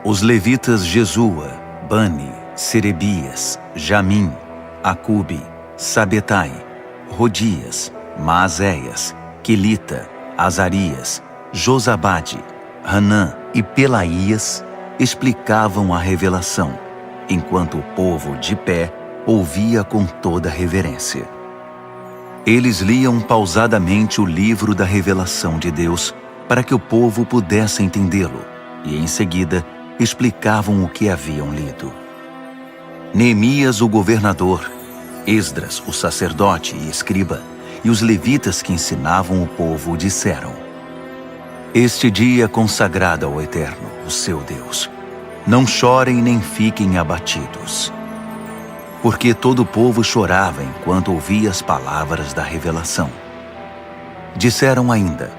Os levitas Jesua, Bani, Serebias, Jamim, Acube, Sabetai, Rodias, Maazéias, Quelita, Azarias, Josabade, Hanã e Pelaías explicavam a revelação, enquanto o povo de pé ouvia com toda reverência. Eles liam pausadamente o livro da revelação de Deus para que o povo pudesse entendê-lo, e em seguida explicavam o que haviam lido. Neemias, o governador, Esdras, o sacerdote e escriba, e os levitas que ensinavam o povo disseram: Este dia é consagrado ao Eterno, o seu Deus. Não chorem nem fiquem abatidos. Porque todo o povo chorava enquanto ouvia as palavras da revelação. Disseram ainda: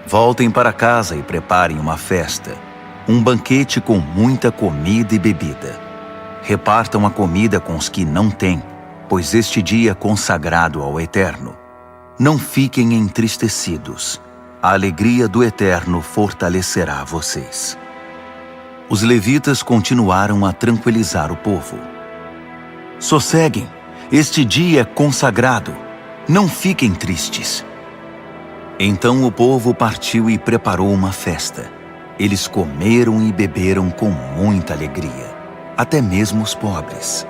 Voltem para casa e preparem uma festa, um banquete com muita comida e bebida. Repartam a comida com os que não têm, pois este dia é consagrado ao Eterno. Não fiquem entristecidos. A alegria do Eterno fortalecerá vocês. Os levitas continuaram a tranquilizar o povo. Sosseguem, este dia é consagrado. Não fiquem tristes. Então o povo partiu e preparou uma festa. Eles comeram e beberam com muita alegria, até mesmo os pobres.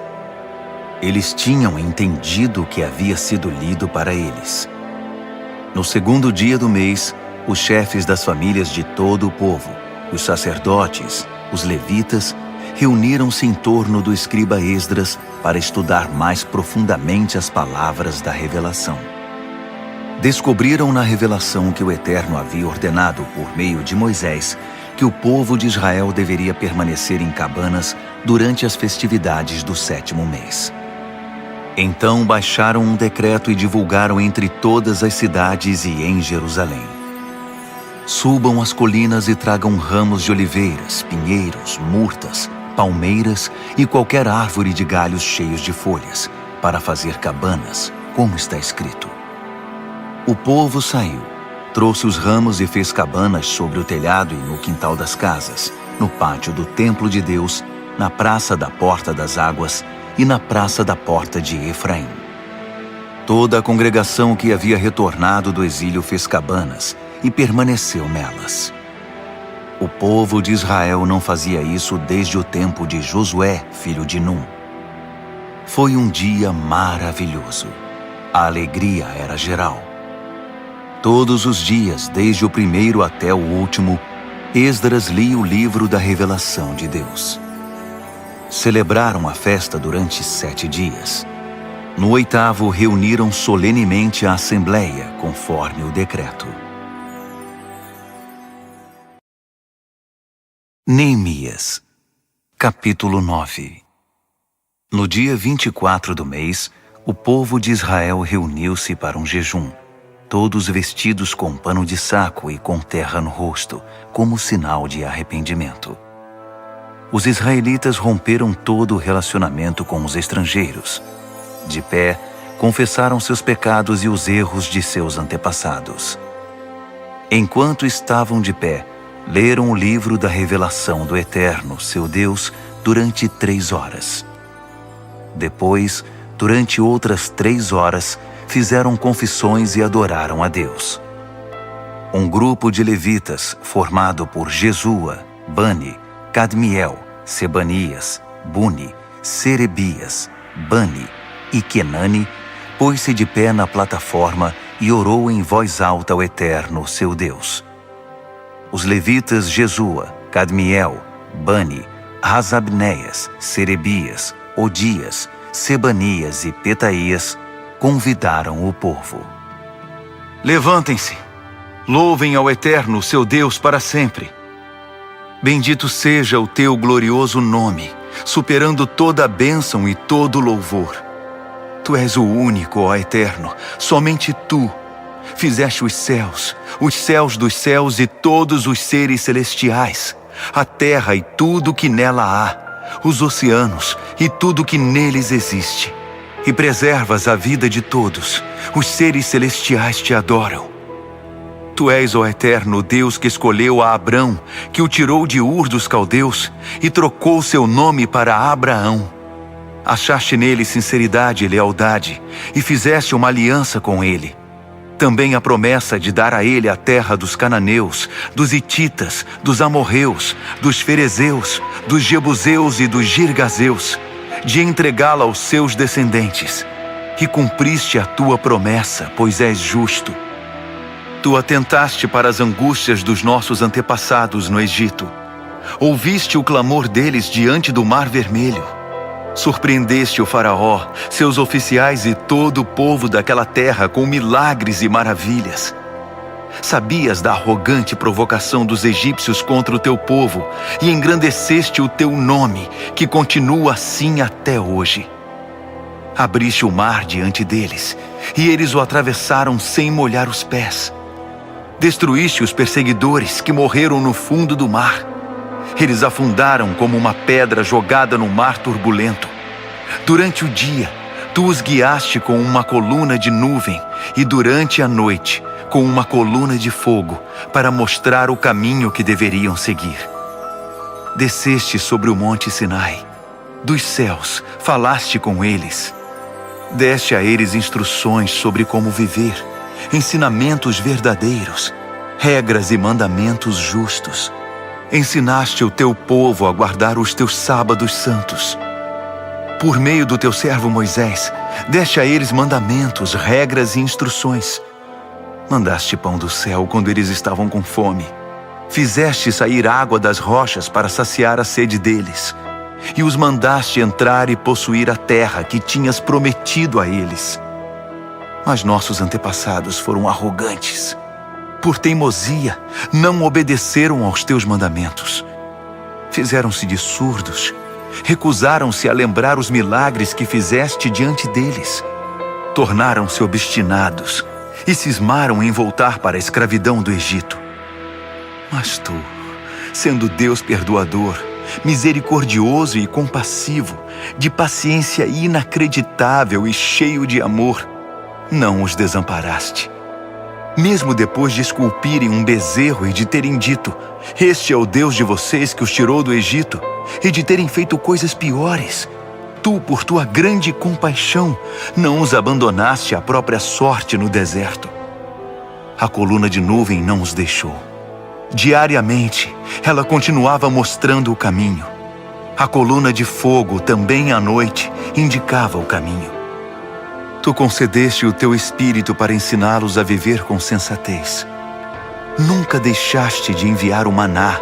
Eles tinham entendido o que havia sido lido para eles. No segundo dia do mês, os chefes das famílias de todo o povo, os sacerdotes, os levitas, reuniram-se em torno do escriba Esdras para estudar mais profundamente as palavras da revelação. Descobriram na revelação que o Eterno havia ordenado por meio de Moisés que o povo de Israel deveria permanecer em cabanas durante as festividades do 7º mês. Então baixaram um decreto e divulgaram entre todas as cidades e em Jerusalém. Subam as colinas e tragam ramos de oliveiras, pinheiros, murtas, palmeiras e qualquer árvore de galhos cheios de folhas, para fazer cabanas, como está escrito. O povo saiu, trouxe os ramos e fez cabanas sobre o telhado e no quintal das casas, no pátio do templo de Deus, na praça da Porta das Águas e na praça da Porta de Efraim. Toda a congregação que havia retornado do exílio fez cabanas e permaneceu nelas. O povo de Israel não fazia isso desde o tempo de Josué, filho de Num. Foi um dia maravilhoso. A alegria era geral. Todos os dias, desde o primeiro até o último, Esdras lia o livro da revelação de Deus. Celebraram a festa durante 7 dias. No 8º, reuniram solenemente a assembleia, conforme o decreto. Neemias, capítulo 9. No dia 24 do mês, o povo de Israel reuniu-se para um jejum, todos vestidos com pano de saco e com terra no rosto, como sinal de arrependimento. Os israelitas romperam todo o relacionamento com os estrangeiros. De pé, confessaram seus pecados e os erros de seus antepassados. Enquanto estavam de pé, leram o livro da revelação do Eterno, seu Deus, durante 3 horas. Depois, durante outras 3 horas, fizeram confissões e adoraram a Deus. Um grupo de levitas, formado por Jesua, Bani, Cadmiel, Sebanias, Buni, Serebias, Bani, E Kenani pôs-se de pé na plataforma e orou em voz alta ao Eterno, seu Deus. Os levitas Jesua, Cadmiel, Bani, Hasabneias, Serebias, Odias, Sebanias e Petaías convidaram o povo. Levantem-se, louvem ao Eterno, seu Deus, para sempre. Bendito seja o teu glorioso nome, superando toda a bênção e todo louvor. Tu és o único, ó Eterno, somente Tu. Fizeste os céus dos céus e todos os seres celestiais, a terra e tudo que nela há, os oceanos e tudo que neles existe. E preservas a vida de todos, os seres celestiais te adoram. Tu és, ó Eterno, Deus que escolheu a Abrão, que o tirou de Ur dos Caldeus e trocou seu nome para Abraão. Achaste nele sinceridade e lealdade, e fizeste uma aliança com ele. Também a promessa de dar a ele a terra dos cananeus, dos hititas, dos amorreus, dos ferezeus, dos jebuseus e dos girgazeus, de entregá-la aos seus descendentes. E cumpriste a tua promessa, pois és justo. Tu atentaste para as angústias dos nossos antepassados no Egito. Ouviste o clamor deles diante do Mar Vermelho. Surpreendeste o faraó, seus oficiais e todo o povo daquela terra com milagres e maravilhas. Sabias da arrogante provocação dos egípcios contra o teu povo e engrandeceste o teu nome, que continua assim até hoje. Abriste o mar diante deles, e eles o atravessaram sem molhar os pés. Destruíste os perseguidores que morreram no fundo do mar. Eles afundaram como uma pedra jogada no mar turbulento. Durante o dia, tu os guiaste com uma coluna de nuvem e durante a noite, com uma coluna de fogo, para mostrar o caminho que deveriam seguir. Desceste sobre o monte Sinai. Dos céus, falaste com eles. Deste a eles instruções sobre como viver, ensinamentos verdadeiros, regras e mandamentos justos. Ensinaste o teu povo a guardar os teus sábados santos. Por meio do teu servo Moisés, deste a eles mandamentos, regras e instruções. Mandaste pão do céu quando eles estavam com fome. Fizeste sair água das rochas para saciar a sede deles. E os mandaste entrar e possuir a terra que tinhas prometido a eles. Mas nossos antepassados foram arrogantes. Por teimosia, não obedeceram aos teus mandamentos. Fizeram-se de surdos, recusaram-se a lembrar os milagres que fizeste diante deles. Tornaram-se obstinados e cismaram em voltar para a escravidão do Egito. Mas tu, sendo Deus perdoador, misericordioso e compassivo, de paciência inacreditável e cheio de amor, não os desamparaste. Mesmo depois de esculpirem um bezerro e de terem dito: "Este é o Deus de vocês que os tirou do Egito", e de terem feito coisas piores, tu, por tua grande compaixão, não os abandonaste à própria sorte no deserto. A coluna de nuvem não os deixou. Diariamente, ela continuava mostrando o caminho. A coluna de fogo, também à noite, indicava o caminho. Tu concedeste o teu espírito para ensiná-los a viver com sensatez. Nunca deixaste de enviar o maná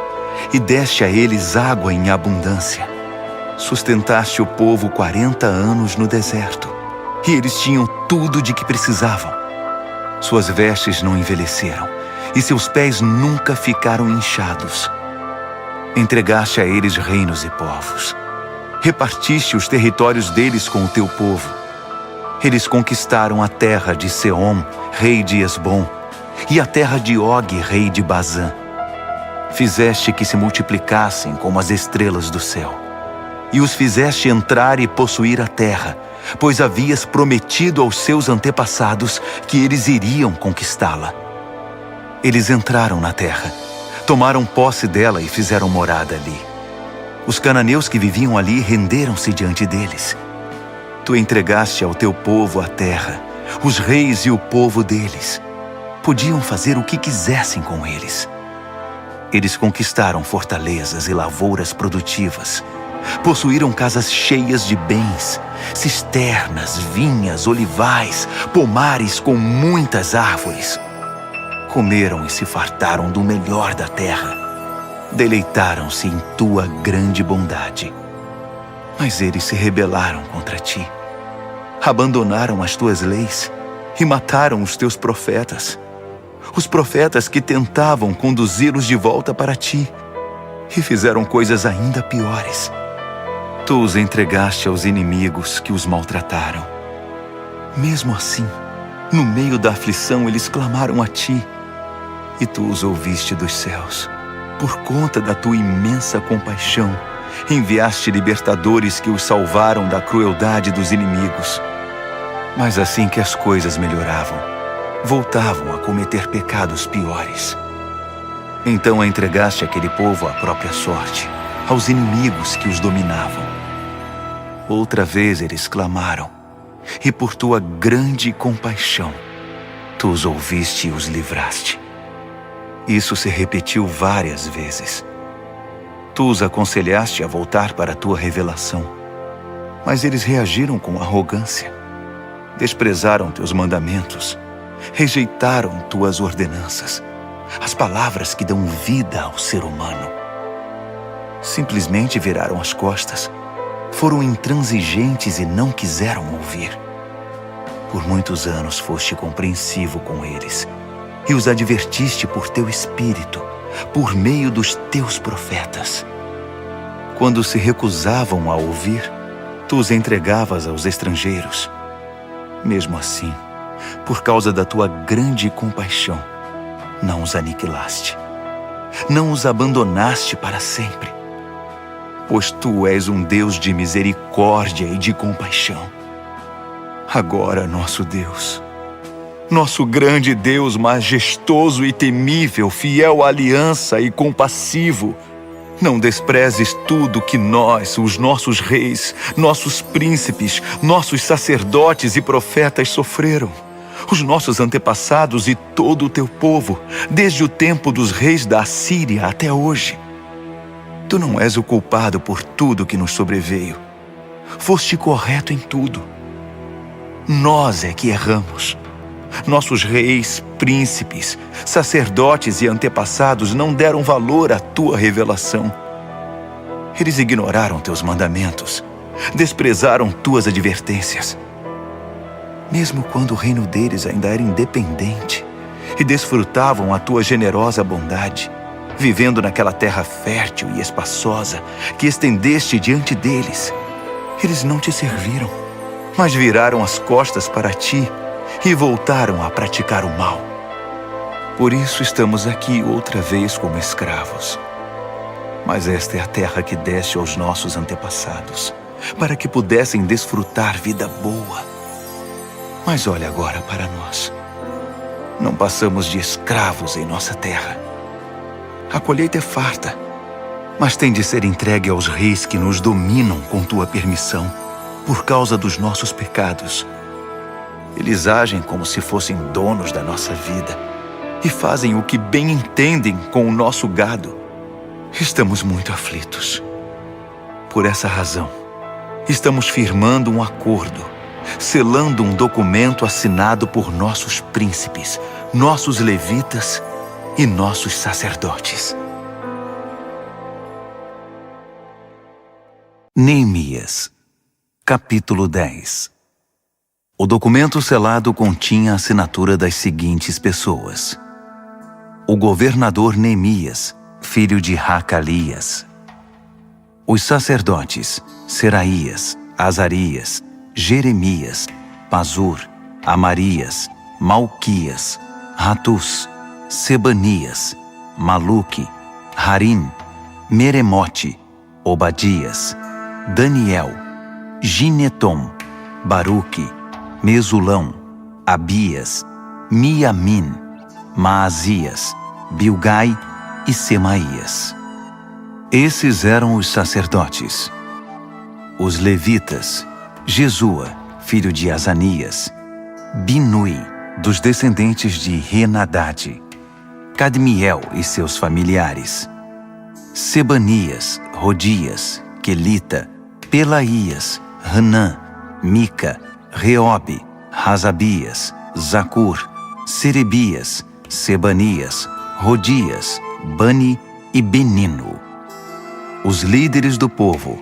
e deste a eles água em abundância. Sustentaste o povo 40 anos no deserto, e eles tinham tudo de que precisavam. Suas vestes não envelheceram, e seus pés nunca ficaram inchados. Entregaste a eles reinos e povos. Repartiste os territórios deles com o teu povo. Eles conquistaram a terra de Seom, rei de Esbom, e a terra de Og, rei de Bazã. Fizeste que se multiplicassem como as estrelas do céu, e os fizeste entrar e possuir a terra, pois havias prometido aos seus antepassados que eles iriam conquistá-la. Eles entraram na terra, tomaram posse dela e fizeram morada ali. Os cananeus que viviam ali renderam-se diante deles. Tu entregaste ao teu povo a terra, os reis e o povo deles. Podiam fazer o que quisessem com eles. Eles conquistaram fortalezas e lavouras produtivas, Possuíram casas cheias de bens, cisternas, vinhas, olivais, pomares com muitas árvores. Comeram e se fartaram do melhor da terra. Deleitaram-se em tua grande bondade. Mas eles se rebelaram contra ti. Abandonaram as tuas leis e mataram os teus profetas. Os profetas que tentavam conduzi-los de volta para ti. E fizeram coisas ainda piores. Tu os entregaste aos inimigos que os maltrataram. Mesmo assim, no meio da aflição, eles clamaram a ti. E tu os ouviste dos céus. Por conta da tua imensa compaixão, enviaste libertadores que os salvaram da crueldade dos inimigos. Mas assim que as coisas melhoravam, voltavam a cometer pecados piores. Então entregaste aquele povo à própria sorte, aos inimigos que os dominavam. Outra vez eles clamaram, e por tua grande compaixão, tu os ouviste e os livraste. Isso se repetiu várias vezes. Tu os aconselhaste a voltar para a tua revelação, mas eles reagiram com arrogância. Desprezaram teus mandamentos, rejeitaram tuas ordenanças, as palavras que dão vida ao ser humano. Simplesmente viraram as costas, foram intransigentes e não quiseram ouvir. Por muitos anos foste compreensivo com eles e os advertiste por teu espírito, por meio dos teus profetas. Quando se recusavam a ouvir, tu os entregavas aos estrangeiros. Mesmo assim, por causa da tua grande compaixão, não os aniquilaste. Não os abandonaste para sempre. Pois tu és um Deus de misericórdia e de compaixão. Agora, nosso Deus, nosso grande Deus majestoso e temível, fiel à aliança e compassivo, não desprezes tudo que nós, os nossos reis, nossos príncipes, nossos sacerdotes e profetas sofreram, os nossos antepassados e todo o teu povo, desde o tempo dos reis da Assíria até hoje. Tu não és o culpado por tudo que nos sobreveio. Foste correto em tudo. Nós é que erramos. Nossos reis, príncipes, sacerdotes e antepassados não deram valor à tua revelação. Eles ignoraram teus mandamentos, desprezaram tuas advertências. Mesmo quando o reino deles ainda era independente e desfrutavam a tua generosa bondade, vivendo naquela terra fértil e espaçosa que estendeste diante deles, eles não te serviram, mas viraram as costas para ti e voltaram a praticar o mal. Por isso estamos aqui outra vez como escravos. Mas esta é a terra que deste aos nossos antepassados, para que pudessem desfrutar vida boa. Mas olha agora para nós. Não passamos de escravos em nossa terra. A colheita é farta, mas tem de ser entregue aos reis que nos dominam com tua permissão, por causa dos nossos pecados. Eles agem como se fossem donos da nossa vida e fazem o que bem entendem com o nosso gado. Estamos muito aflitos. Por essa razão, estamos firmando um acordo, selando um documento assinado por nossos príncipes, nossos levitas e nossos sacerdotes. Neemias, capítulo 10. O documento selado continha a assinatura das seguintes pessoas: o governador Neemias, filho de Hacalias; os sacerdotes Seraías, Azarias, Jeremias, Pazur, Amarias, Malquias, Ratus, Sebanias, Maluque, Harim, Meremote, Obadias, Daniel, Ginetom, Baruque, Mesulão, Abias, Miamin, Maasias, Bilgai e Semaías. Esses eram os sacerdotes. Os levitas: Jesua, filho de Azanias; Binui, dos descendentes de Henadade; Cadmiel e seus familiares; Sebanias, Rodias, Quelita, Pelaías, Hanã, Mica, Reobe, Razabias, Zacur, Serebias, Sebanias, Rodias, Bani e Benino. Os líderes do povo: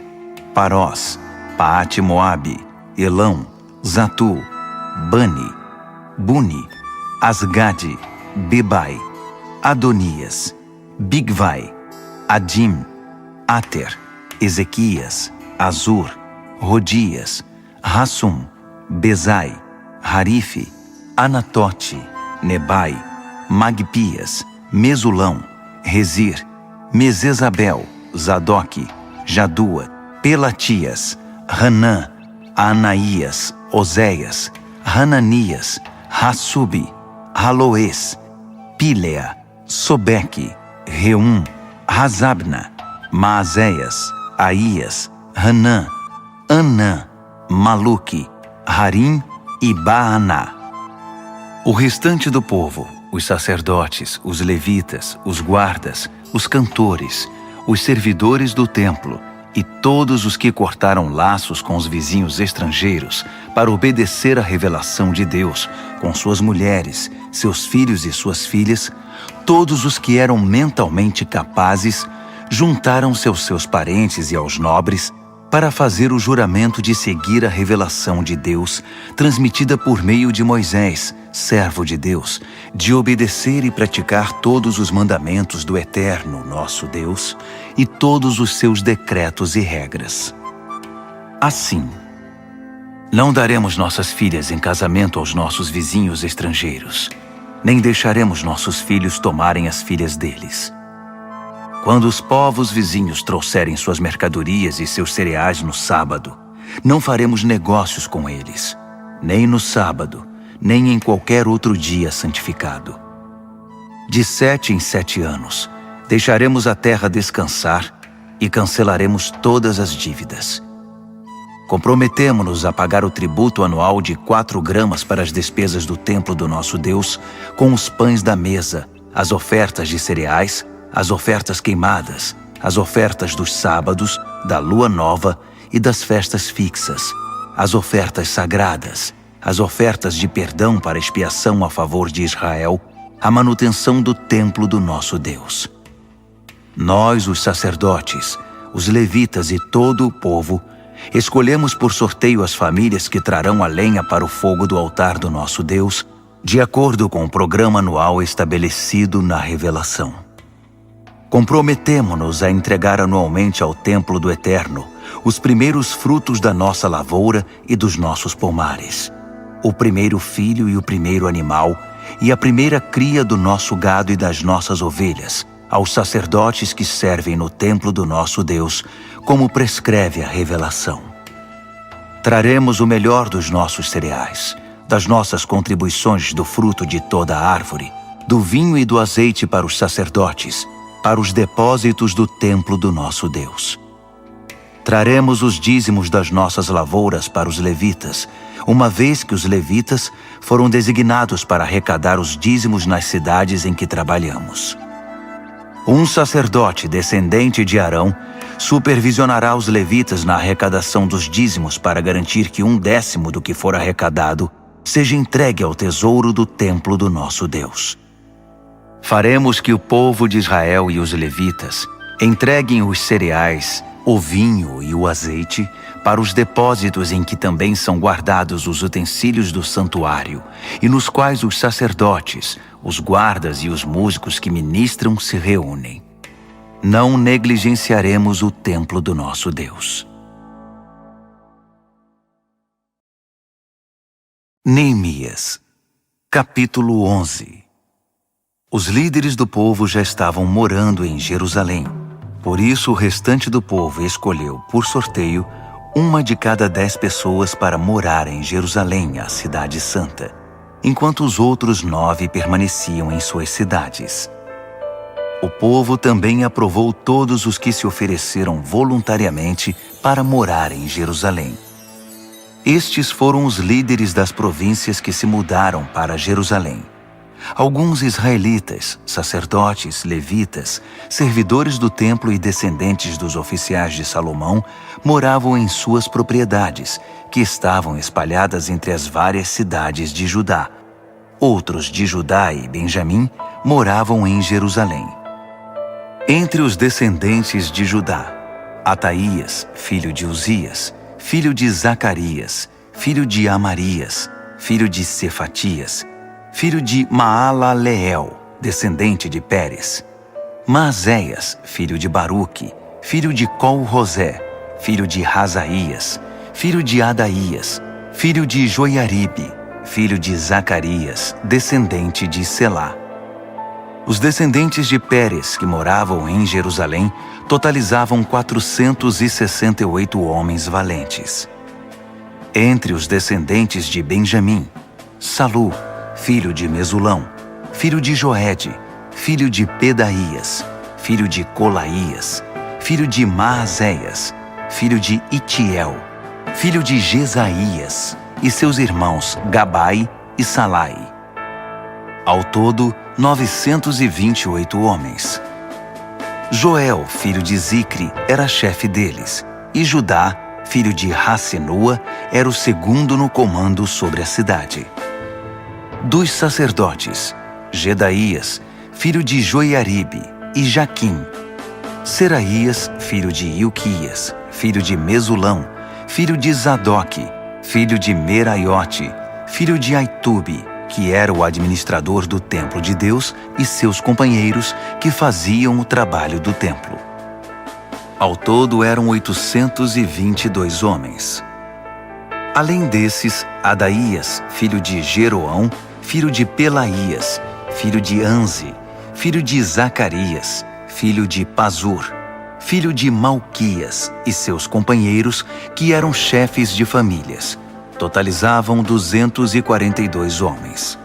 Parós, Paate-Moabe, Elão, Zatu, Bani, Buni, Asgade, Bebai, Adonias, Bigvai, Adim, Ater, Ezequias, Azur, Rodias, Rassum, Bezai, Harife, Anatote, Nebai, Magpias, Mesulão, Rezir, Mesesabel, Zadoque, Jadua, Pelatias, Hanã, Anaías, Oséias, Hananias, Hassubi, Haloes, Pílea, Sobeque, Reum, Razabna, Maazéias, Aías, Hanã, Anã, Maluque, Harim e Baaná. O restante do povo, os sacerdotes, os levitas, os guardas, os cantores, os servidores do templo e todos os que cortaram laços com os vizinhos estrangeiros para obedecer à revelação de Deus, com suas mulheres, seus filhos e suas filhas, todos os que eram mentalmente capazes, juntaram-se aos seus parentes e aos nobres para fazer o juramento de seguir a revelação de Deus, transmitida por meio de Moisés, servo de Deus, de obedecer e praticar todos os mandamentos do Eterno, nosso Deus, e todos os seus decretos e regras. Assim, não daremos nossas filhas em casamento aos nossos vizinhos estrangeiros, nem deixaremos nossos filhos tomarem as filhas deles. Quando os povos vizinhos trouxerem suas mercadorias e seus cereais no sábado, não faremos negócios com eles, nem no sábado, nem em qualquer outro dia santificado. De 7 em 7 anos, deixaremos a terra descansar e cancelaremos todas as dívidas. Comprometemo-nos a pagar o tributo anual de 4 gramas para as despesas do templo do nosso Deus, com os pães da mesa, as ofertas de cereais, as ofertas queimadas, as ofertas dos sábados, da lua nova e das festas fixas, as ofertas sagradas, as ofertas de perdão para expiação a favor de Israel, a manutenção do templo do nosso Deus. Nós, os sacerdotes, os levitas e todo o povo, escolhemos por sorteio as famílias que trarão a lenha para o fogo do altar do nosso Deus, de acordo com o programa anual estabelecido na revelação. Comprometemo-nos a entregar anualmente ao templo do Eterno os primeiros frutos da nossa lavoura e dos nossos pomares, o primeiro filho e o primeiro animal, e a primeira cria do nosso gado e das nossas ovelhas, aos sacerdotes que servem no templo do nosso Deus, como prescreve a revelação. Traremos o melhor dos nossos cereais, das nossas contribuições do fruto de toda a árvore, do vinho e do azeite para os sacerdotes, para os depósitos do templo do nosso Deus. Traremos os dízimos das nossas lavouras para os levitas, uma vez que os levitas foram designados para arrecadar os dízimos nas cidades em que trabalhamos. Um sacerdote descendente de Arão supervisionará os levitas na arrecadação dos dízimos para garantir que 1/10 do que for arrecadado seja entregue ao tesouro do templo do nosso Deus. Faremos que o povo de Israel e os levitas entreguem os cereais, o vinho e o azeite para os depósitos em que também são guardados os utensílios do santuário e nos quais os sacerdotes, os guardas e os músicos que ministram se reúnem. Não negligenciaremos o templo do nosso Deus. Neemias, capítulo 11. Os líderes do povo já estavam morando em Jerusalém. Por isso o restante do povo escolheu, por sorteio, 1 de cada 10 pessoas para morar em Jerusalém, a cidade santa, enquanto os outros 9 permaneciam em suas cidades. O povo também aprovou todos os que se ofereceram voluntariamente para morar em Jerusalém. Estes foram os líderes das províncias que se mudaram para Jerusalém: Alguns israelitas, sacerdotes, levitas, servidores do templo e descendentes dos oficiais de Salomão moravam em suas propriedades, que estavam espalhadas entre as várias cidades de Judá. Outros de Judá e Benjamim moravam em Jerusalém. Entre os descendentes de Judá, Ataías, filho de Uzias, filho de Zacarias, filho de Amarias, filho de Cefatias, filho de Maalaleel, descendente de Pérez. Maazéias, filho de Baruque, filho de Col-Rosé, filho de Razaías, filho de Adaías, filho de Joiaribe, filho de Zacarias, descendente de Selá. Os descendentes de Pérez, que moravam em Jerusalém, totalizavam 468 homens valentes. Entre os descendentes de Benjamim, Salu, filho de Mesulão, filho de Joede, filho de Pedaías, filho de Colaías, filho de Maazéias, filho de Itiel, filho de Jesaías, e seus irmãos Gabai e Salai. Ao todo, 928 homens. Joel, filho de Zicre, era chefe deles, e Judá, filho de Rassenua, era o segundo no comando sobre a cidade. Dos sacerdotes, Gedaías, filho de Joiaribe, e Jaquim. Seraías, filho de Ilquias, filho de Mesulão, filho de Zadoque, filho de Meraiote, filho de Aitube, que era o administrador do templo de Deus, e seus companheiros que faziam o trabalho do templo. Ao todo eram 822 homens. Além desses, Adaías, filho de Jeroão, filho de Pelaías, filho de Anze, filho de Zacarias, filho de Pazur, filho de Malquias, e seus companheiros, que eram chefes de famílias, totalizavam 242 homens.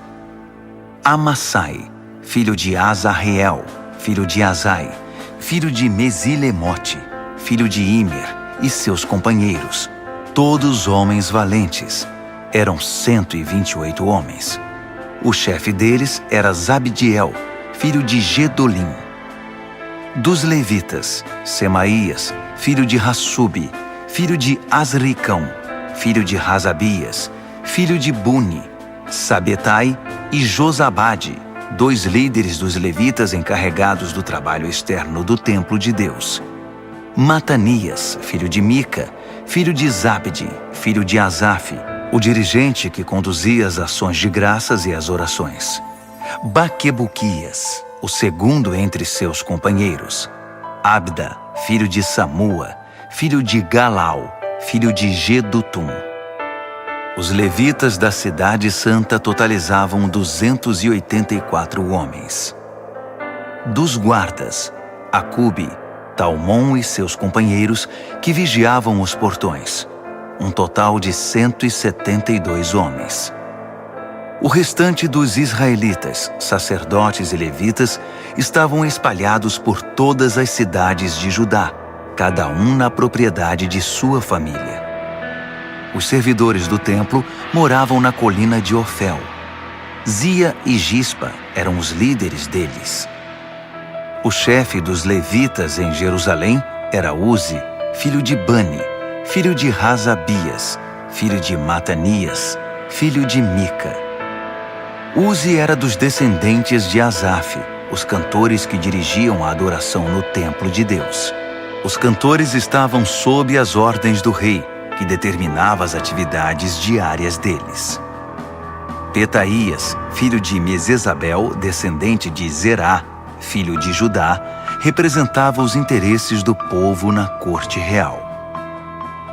Amassai, filho de Azarreel, filho de Azai, filho de Mesilemote, filho de Imer, e seus companheiros, todos homens valentes, eram 128 homens. O chefe deles era Zabdiel, filho de Gedolim. Dos levitas, Semaías, filho de Hassubi, filho de Azricão, filho de Razabias, filho de Buni, Sabetai e Josabade, 2 líderes dos levitas encarregados do trabalho externo do templo de Deus. Matanias, filho de Mica, filho de Zabde, filho de Asaf, o dirigente que conduzia as ações de graças e as orações. Baquebuquias, o segundo entre seus companheiros. Abda, filho de Samua, filho de Galau, filho de Gedutum. Os levitas da cidade santa totalizavam 284 homens. Dos guardas, Acube, Talmon e seus companheiros que vigiavam os portões, um total de 172 homens. O restante dos israelitas, sacerdotes e levitas, estavam espalhados por todas as cidades de Judá, cada um na propriedade de sua família. Os servidores do templo moravam na colina de Ofel. Zia e Gispa eram os líderes deles. O chefe dos levitas em Jerusalém era Uzi, filho de Bani, filho de Razabias, filho de Matanias, filho de Mica. Uzi era dos descendentes de Asaf, os cantores que dirigiam a adoração no templo de Deus. Os cantores estavam sob as ordens do rei, que determinava as atividades diárias deles. Petaías, filho de Mesezabel, descendente de Zerá, filho de Judá, representava os interesses do povo na corte real.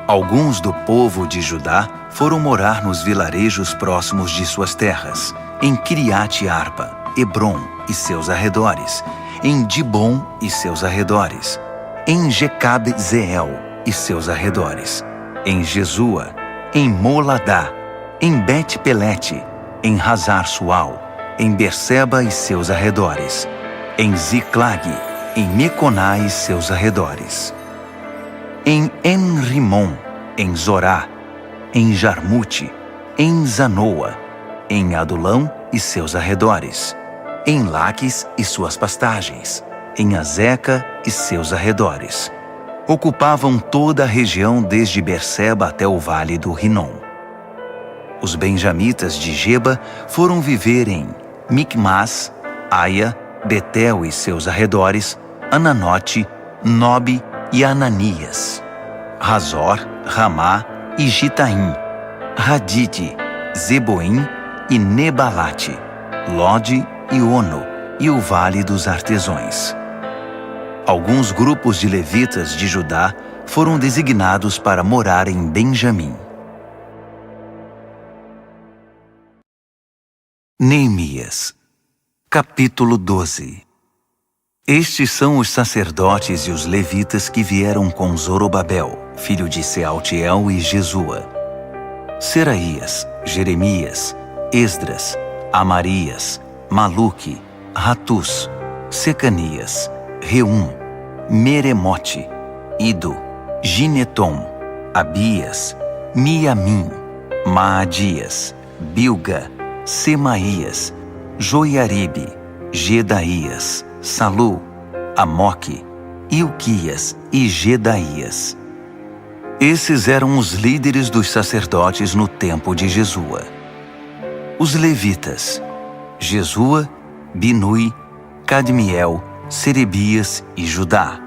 Alguns do povo de Judá foram morar nos vilarejos próximos de suas terras, em Kiriat Arba, Hebron e seus arredores, em Dibon e seus arredores, em Jecab-Zeel e seus arredores, em Jesua, em Moladá, em Bet-Pelete, em Hazar-Sual, em Berseba e seus arredores, em Ziclag, em Meconá e seus arredores, em En-Rimon, em Zorá, em Jarmute, em Zanoa, em Adulão e seus arredores, em Laques e suas pastagens, em Azeca e seus arredores. Ocupavam toda a região desde Berseba até o vale do Rinom. Os benjamitas de Geba foram viver em Micmas, Aia, Betel e seus arredores, Ananote, Nobe e Ananias, Razor, Ramá e Gitaim, Hadide, Zeboim e Nebalate, Lode e Ono e o Vale dos Artesões. Alguns grupos de levitas de Judá foram designados para morar em Benjamim. Neemias, capítulo 12. Estes são os sacerdotes e os levitas que vieram com Zorobabel, filho de Sealtiel, e Jesua: Seraías, Jeremias, Esdras, Amarias, Maluque, Ratus, Secanias, Reum, Meremote, Ido, Gineton, Abias, Miamim, Maadias, Bilga, Semaías, Joiaribe, Gedaías, Salu, Amoque, Ilquias e Gedaías. Esses eram os líderes dos sacerdotes no tempo de Jesua. Os levitas: Jesua, Binui, Cadmiel, Serebias e Judá.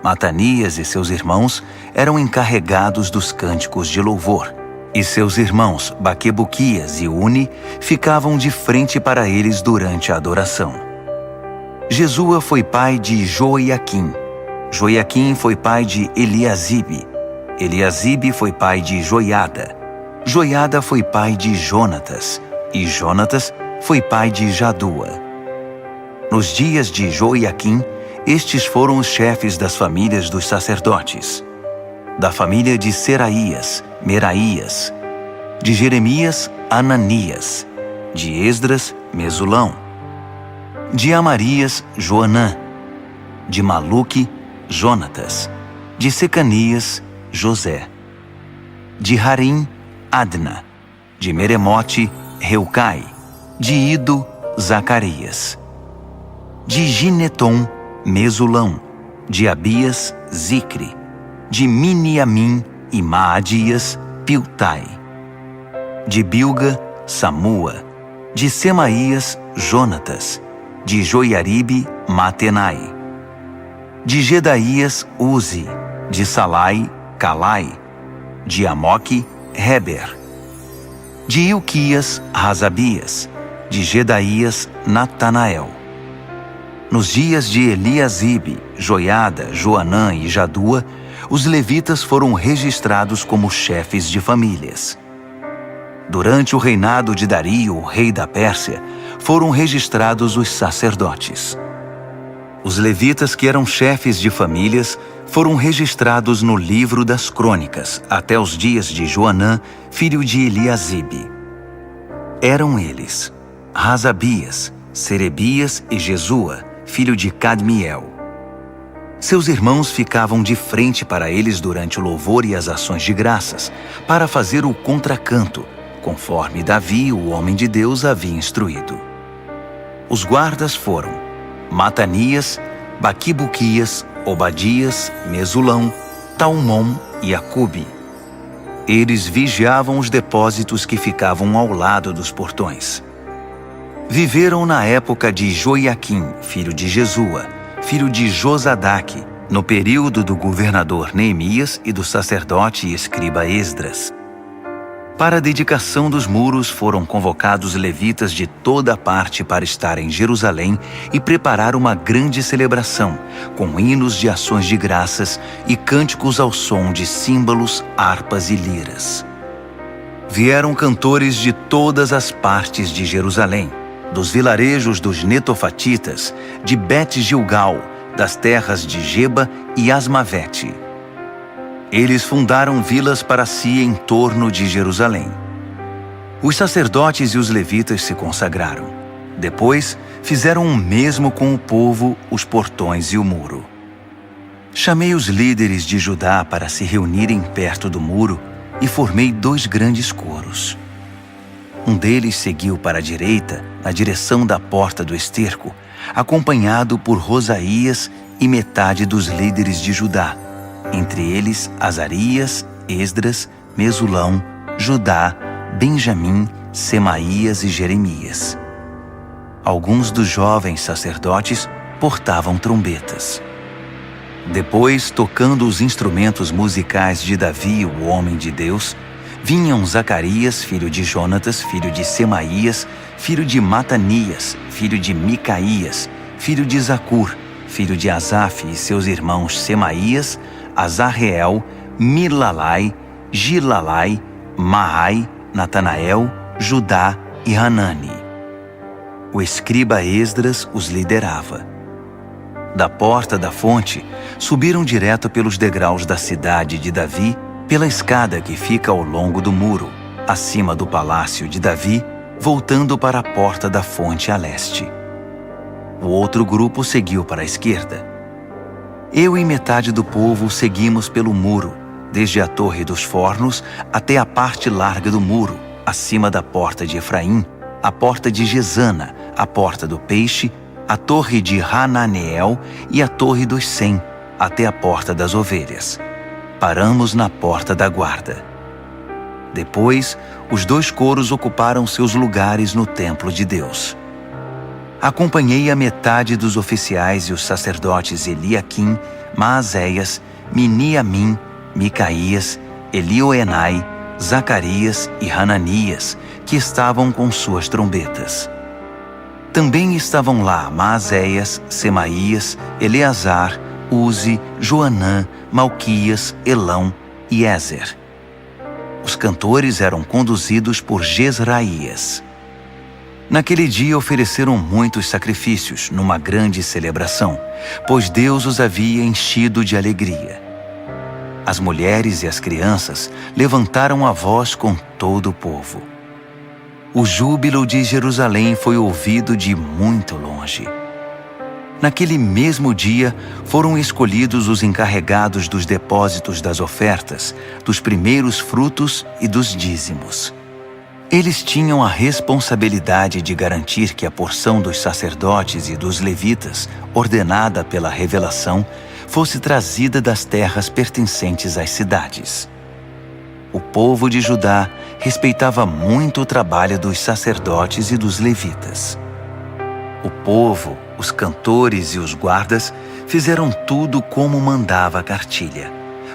Matanias e seus irmãos eram encarregados dos cânticos de louvor, e seus irmãos Baquebuquias e Uni ficavam de frente para eles durante a adoração. Jesua foi pai de Joiaquim. Joiaquim foi pai de Eliasibe. Eliasibe foi pai de Joiada. Joiada foi pai de Jonatas. E Jonatas foi pai de Jadua. Nos dias de Joiaquim, estes foram os chefes das famílias dos sacerdotes. Da família de Seraías, Meraías. De Jeremias, Ananias. De Esdras, Mesulão. De Amarias, Joanã. De Maluque, Jonatas. De Secanias, José. De Harim, Adna. De Meremote, Reucai. De Ido, Zacarias. De Gineton, Mesulão. De Abias, Zicre. De Miniamim e Maadias, Piltai. De Bilga, Samua. De Semaías, Jonatas. De Joiaribe, Matenai. De Gedaías, Uzi. De Salai, Calai. De Amoque, Heber. De Ilquias, Razabias. De Gedaías, Natanael. Nos dias de Eliasibe, Joiada, Joanã e Jadua, os levitas foram registrados como chefes de famílias. Durante o reinado de Dario, rei da Pérsia, foram registrados os sacerdotes. Os levitas que eram chefes de famílias foram registrados no livro das crônicas até os dias de Joanã, filho de Eliasibe. Eram eles Razabias, Serebias e Jesua, filho de Cadmiel. Seus irmãos ficavam de frente para eles durante o louvor e as ações de graças, para fazer o contracanto, conforme Davi, o homem de Deus, havia instruído. Os guardas foram Matanias, Baquibuquias, Obadias, Mesulão, Talmon e Acube. Eles vigiavam os depósitos que ficavam ao lado dos portões. Viveram na época de Joiaquim, filho de Jesua, filho de Josadaque, no período do governador Neemias e do sacerdote e escriba Esdras. Para a dedicação dos muros foram convocados levitas de toda parte para estar em Jerusalém e preparar uma grande celebração, com hinos de ações de graças e cânticos ao som de símbolos, harpas e liras. Vieram cantores de todas as partes de Jerusalém, dos vilarejos dos netofatitas, de Bet-Gilgal, das terras de Geba e Asmavete. Eles fundaram vilas para si em torno de Jerusalém. Os sacerdotes e os levitas se consagraram. Depois, fizeram o mesmo com o povo, os portões e o muro. Chamei os líderes de Judá para se reunirem perto do muro e formei 2 grandes coros. Um deles seguiu para a direita, na direção da porta do esterco, acompanhado por Rosaías e metade dos líderes de Judá, entre eles Azarias, Esdras, Mesulão, Judá, Benjamim, Semaías e Jeremias. Alguns dos jovens sacerdotes portavam trombetas. Depois, tocando os instrumentos musicais de Davi, o homem de Deus, vinham Zacarias, filho de Jonatas, filho de Semaías, filho de Matanias, filho de Micaías, filho de Zacur, filho de Asaf e seus irmãos Semaías, Azarreel, Milalai, Gilalai, Maai, Natanael, Judá e Hanani. O escriba Esdras os liderava. Da porta da fonte, subiram direto pelos degraus da cidade de Davi, pela escada que fica ao longo do muro, acima do palácio de Davi, voltando para a porta da fonte a leste. O outro grupo seguiu para a esquerda. Eu e metade do povo seguimos pelo muro, desde a Torre dos Fornos até a parte larga do muro, acima da porta de Efraim, a porta de Gesana, a porta do Peixe, a torre de Hananeel e a torre dos 100, até a porta das ovelhas. Paramos na porta da guarda. Depois, os 2 coros ocuparam seus lugares no templo de Deus. Acompanhei a metade dos oficiais e os sacerdotes Eliaquim, Maazéias, Miniamim, Micaías, Elioenai, Zacarias e Hananias, que estavam com suas trombetas. Também estavam lá Maazéias, Semaías, Eleazar, Uzi, Joanã, Malquias, Elão e Ézer. Os cantores eram conduzidos por Jezraías. Naquele dia ofereceram muitos sacrifícios numa grande celebração, pois Deus os havia enchido de alegria. As mulheres e as crianças levantaram a voz com todo o povo. O júbilo de Jerusalém foi ouvido de muito longe. Naquele mesmo dia, foram escolhidos os encarregados dos depósitos das ofertas, dos primeiros frutos e dos dízimos. Eles tinham a responsabilidade de garantir que a porção dos sacerdotes e dos levitas, ordenada pela revelação, fosse trazida das terras pertencentes às cidades. O povo de Judá respeitava muito o trabalho dos sacerdotes e dos levitas. O povo, os cantores e os guardas fizeram tudo como mandava a cartilha.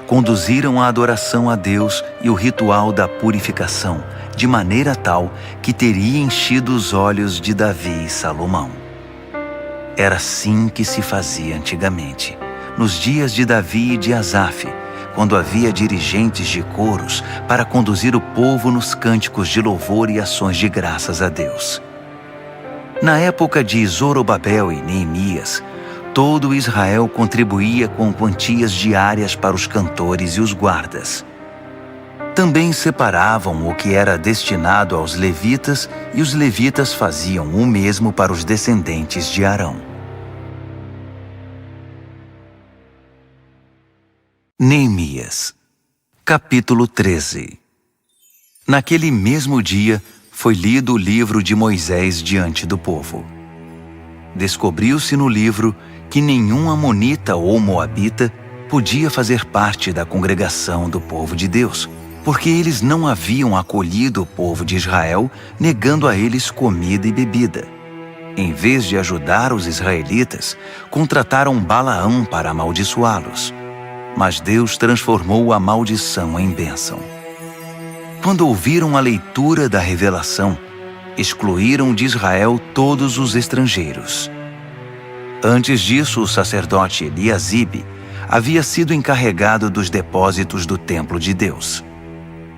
Conduziram a adoração a Deus e o ritual da purificação, de maneira tal que teria enchido os olhos de Davi e Salomão. Era assim que se fazia antigamente, nos dias de Davi e de Asaf, quando havia dirigentes de coros para conduzir o povo nos cânticos de louvor e ações de graças a Deus. Na época de Zorobabel e Neemias, todo Israel contribuía com quantias diárias para os cantores e os guardas. Também separavam o que era destinado aos levitas e os levitas faziam o mesmo para os descendentes de Arão. Neemias, capítulo 13. Naquele mesmo dia, foi lido o livro de Moisés diante do povo. Descobriu-se no livro que nenhum amonita ou moabita podia fazer parte da congregação do povo de Deus, porque eles não haviam acolhido o povo de Israel, negando a eles comida e bebida. Em vez de ajudar os israelitas, contrataram Balaão para amaldiçoá-los. Mas Deus transformou a maldição em bênção. Quando ouviram a leitura da revelação, excluíram de Israel todos os estrangeiros. Antes disso, o sacerdote Eliasibe havia sido encarregado dos depósitos do templo de Deus.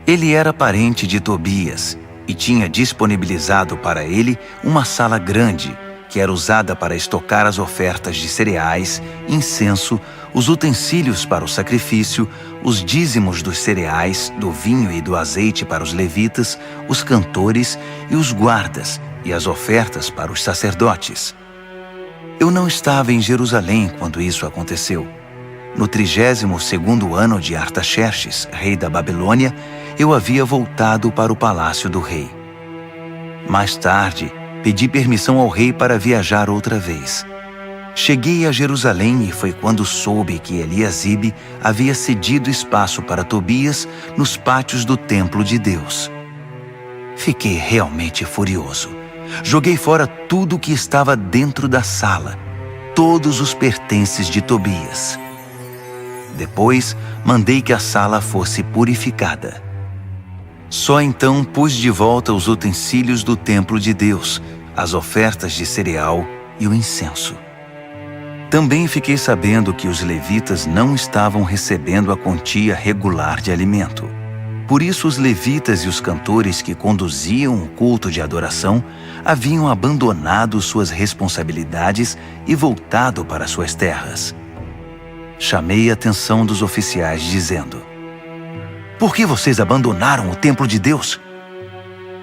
Ele era parente de Tobias e tinha disponibilizado para ele uma sala grande que era usada para estocar as ofertas de cereais, incenso, os utensílios para o sacrifício, os dízimos dos cereais, do vinho e do azeite para os levitas, os cantores e os guardas, e as ofertas para os sacerdotes. Eu não estava em Jerusalém quando isso aconteceu. No 32º ano de Artaxerxes, rei da Babilônia, eu havia voltado para o palácio do rei. Mais tarde, pedi permissão ao rei para viajar outra vez. Cheguei a Jerusalém e foi quando soube que Eliasibe havia cedido espaço para Tobias nos pátios do templo de Deus. Fiquei realmente furioso. Joguei fora tudo o que estava dentro da sala, todos os pertences de Tobias. Depois, mandei que a sala fosse purificada. Só então pus de volta os utensílios do templo de Deus, as ofertas de cereal e o incenso. Também fiquei sabendo que os levitas não estavam recebendo a quantia regular de alimento. Por isso os levitas e os cantores que conduziam o culto de adoração haviam abandonado suas responsabilidades e voltado para suas terras. Chamei a atenção dos oficiais dizendo: "Por que vocês abandonaram o templo de Deus?"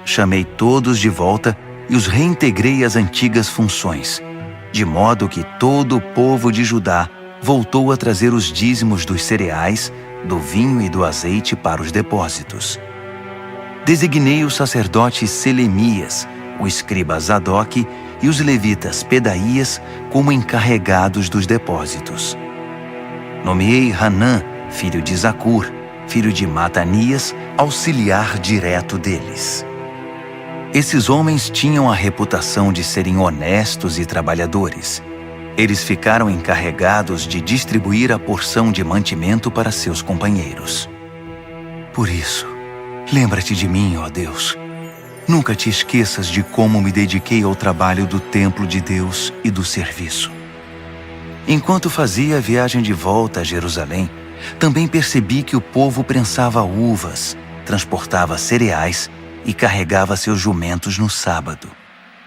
Chamei todos de volta e os reintegrei às antigas funções, de modo que todo o povo de Judá voltou a trazer os dízimos dos cereais, do vinho e do azeite para os depósitos. Designei o sacerdote Selemias, o escriba Zadoque e os levitas Pedaías como encarregados dos depósitos. Nomeei Hanã, filho de Zacur, filho de Matanias, auxiliar direto deles. Esses homens tinham a reputação de serem honestos e trabalhadores. Eles ficaram encarregados de distribuir a porção de mantimento para seus companheiros. Por isso, lembra-te de mim, ó Deus. Nunca te esqueças de como me dediquei ao trabalho do templo de Deus e do serviço. Enquanto fazia a viagem de volta a Jerusalém, também percebi que o povo prensava uvas, transportava cereais e carregava seus jumentos no sábado.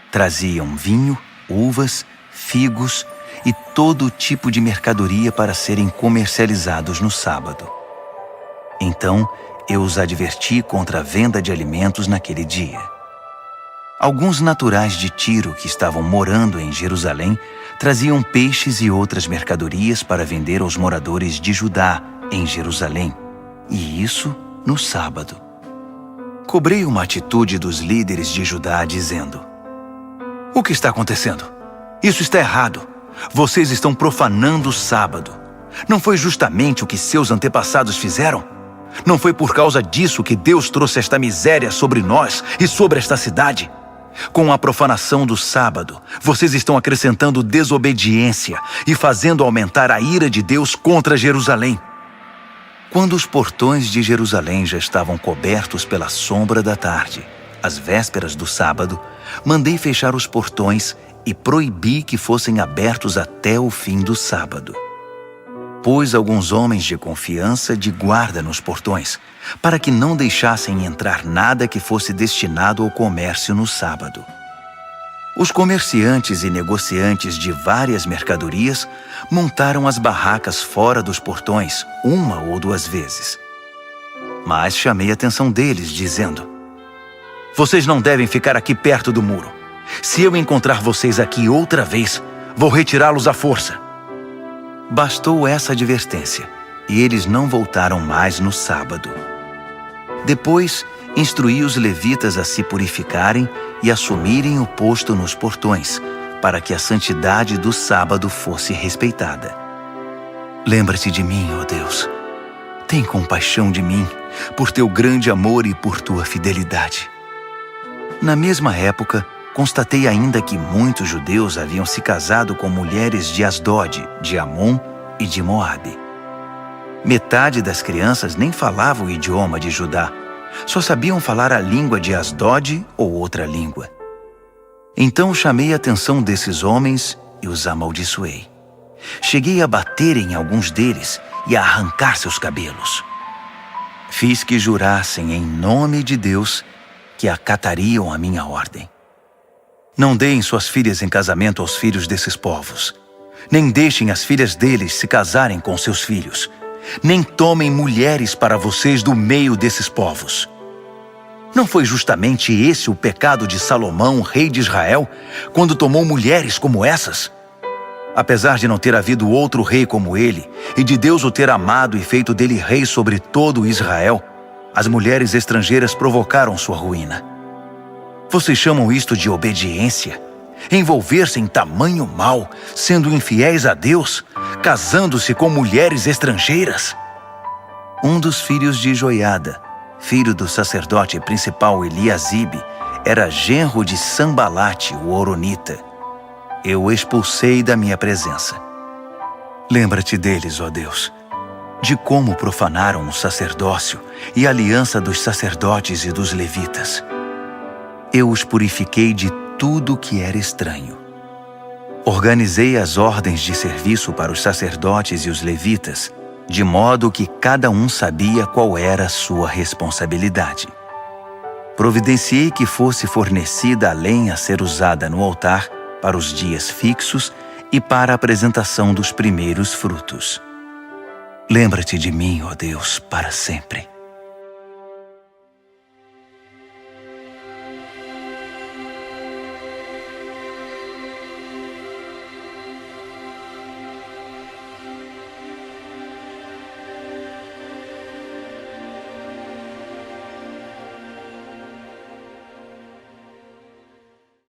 Traziam vinho, uvas, figos e todo tipo de mercadoria para serem comercializados no sábado. Então, eu os adverti contra a venda de alimentos naquele dia. Alguns naturais de Tiro que estavam morando em Jerusalém traziam peixes e outras mercadorias para vender aos moradores de Judá em Jerusalém, e isso no sábado. Cobrei uma atitude dos líderes de Judá dizendo: "O que está acontecendo? Isso está errado. Vocês estão profanando o sábado. Não foi justamente o que seus antepassados fizeram? Não foi por causa disso que Deus trouxe esta miséria sobre nós e sobre esta cidade? Com a profanação do sábado, vocês estão acrescentando desobediência e fazendo aumentar a ira de Deus contra Jerusalém." Quando os portões de Jerusalém já estavam cobertos pela sombra da tarde, às vésperas do sábado, mandei fechar os portões e proibi que fossem abertos até o fim do sábado. Pus alguns homens de confiança de guarda nos portões, para que não deixassem entrar nada que fosse destinado ao comércio no sábado. Os comerciantes e negociantes de várias mercadorias montaram as barracas fora dos portões 1 ou 2 vezes. Mas chamei a atenção deles, dizendo: "Vocês não devem ficar aqui perto do muro. Se eu encontrar vocês aqui outra vez, vou retirá-los à força." Bastou essa advertência, e eles não voltaram mais no sábado. Depois, instruí os levitas a se purificarem e assumirem o posto nos portões, para que a santidade do sábado fosse respeitada. Lembra-te de mim, ó Deus. Tem compaixão de mim, por teu grande amor e por tua fidelidade. Na mesma época, constatei ainda que muitos judeus haviam se casado com mulheres de Asdod, de Amon e de Moabe. Metade das crianças nem falava o idioma de Judá, só sabiam falar a língua de Asdod ou outra língua. Então chamei a atenção desses homens e os amaldiçoei. Cheguei a bater em alguns deles e a arrancar seus cabelos. Fiz que jurassem em nome de Deus que acatariam a minha ordem. Não deem suas filhas em casamento aos filhos desses povos. Nem deixem as filhas deles se casarem com seus filhos. Nem tomem mulheres para vocês do meio desses povos. Não foi justamente esse o pecado de Salomão, rei de Israel, quando tomou mulheres como essas? Apesar de não ter havido outro rei como ele, e de Deus o ter amado e feito dele rei sobre todo Israel, as mulheres estrangeiras provocaram sua ruína. Vocês chamam isto de obediência? Envolver-se em tamanho mal, sendo infiéis a Deus, casando-se com mulheres estrangeiras? Um dos filhos de Joiada, filho do sacerdote principal Eliasibe, era genro de Sambalate, o horonita. Eu o expulsei da minha presença. Lembra-te deles, ó Deus, de como profanaram o sacerdócio e a aliança dos sacerdotes e dos levitas. Eu os purifiquei de tudo que era estranho. Organizei as ordens de serviço para os sacerdotes e os levitas, de modo que cada um sabia qual era a sua responsabilidade. Providenciei que fosse fornecida a lenha a ser usada no altar para os dias fixos e para a apresentação dos primeiros frutos. Lembra-te de mim, ó Deus, para sempre.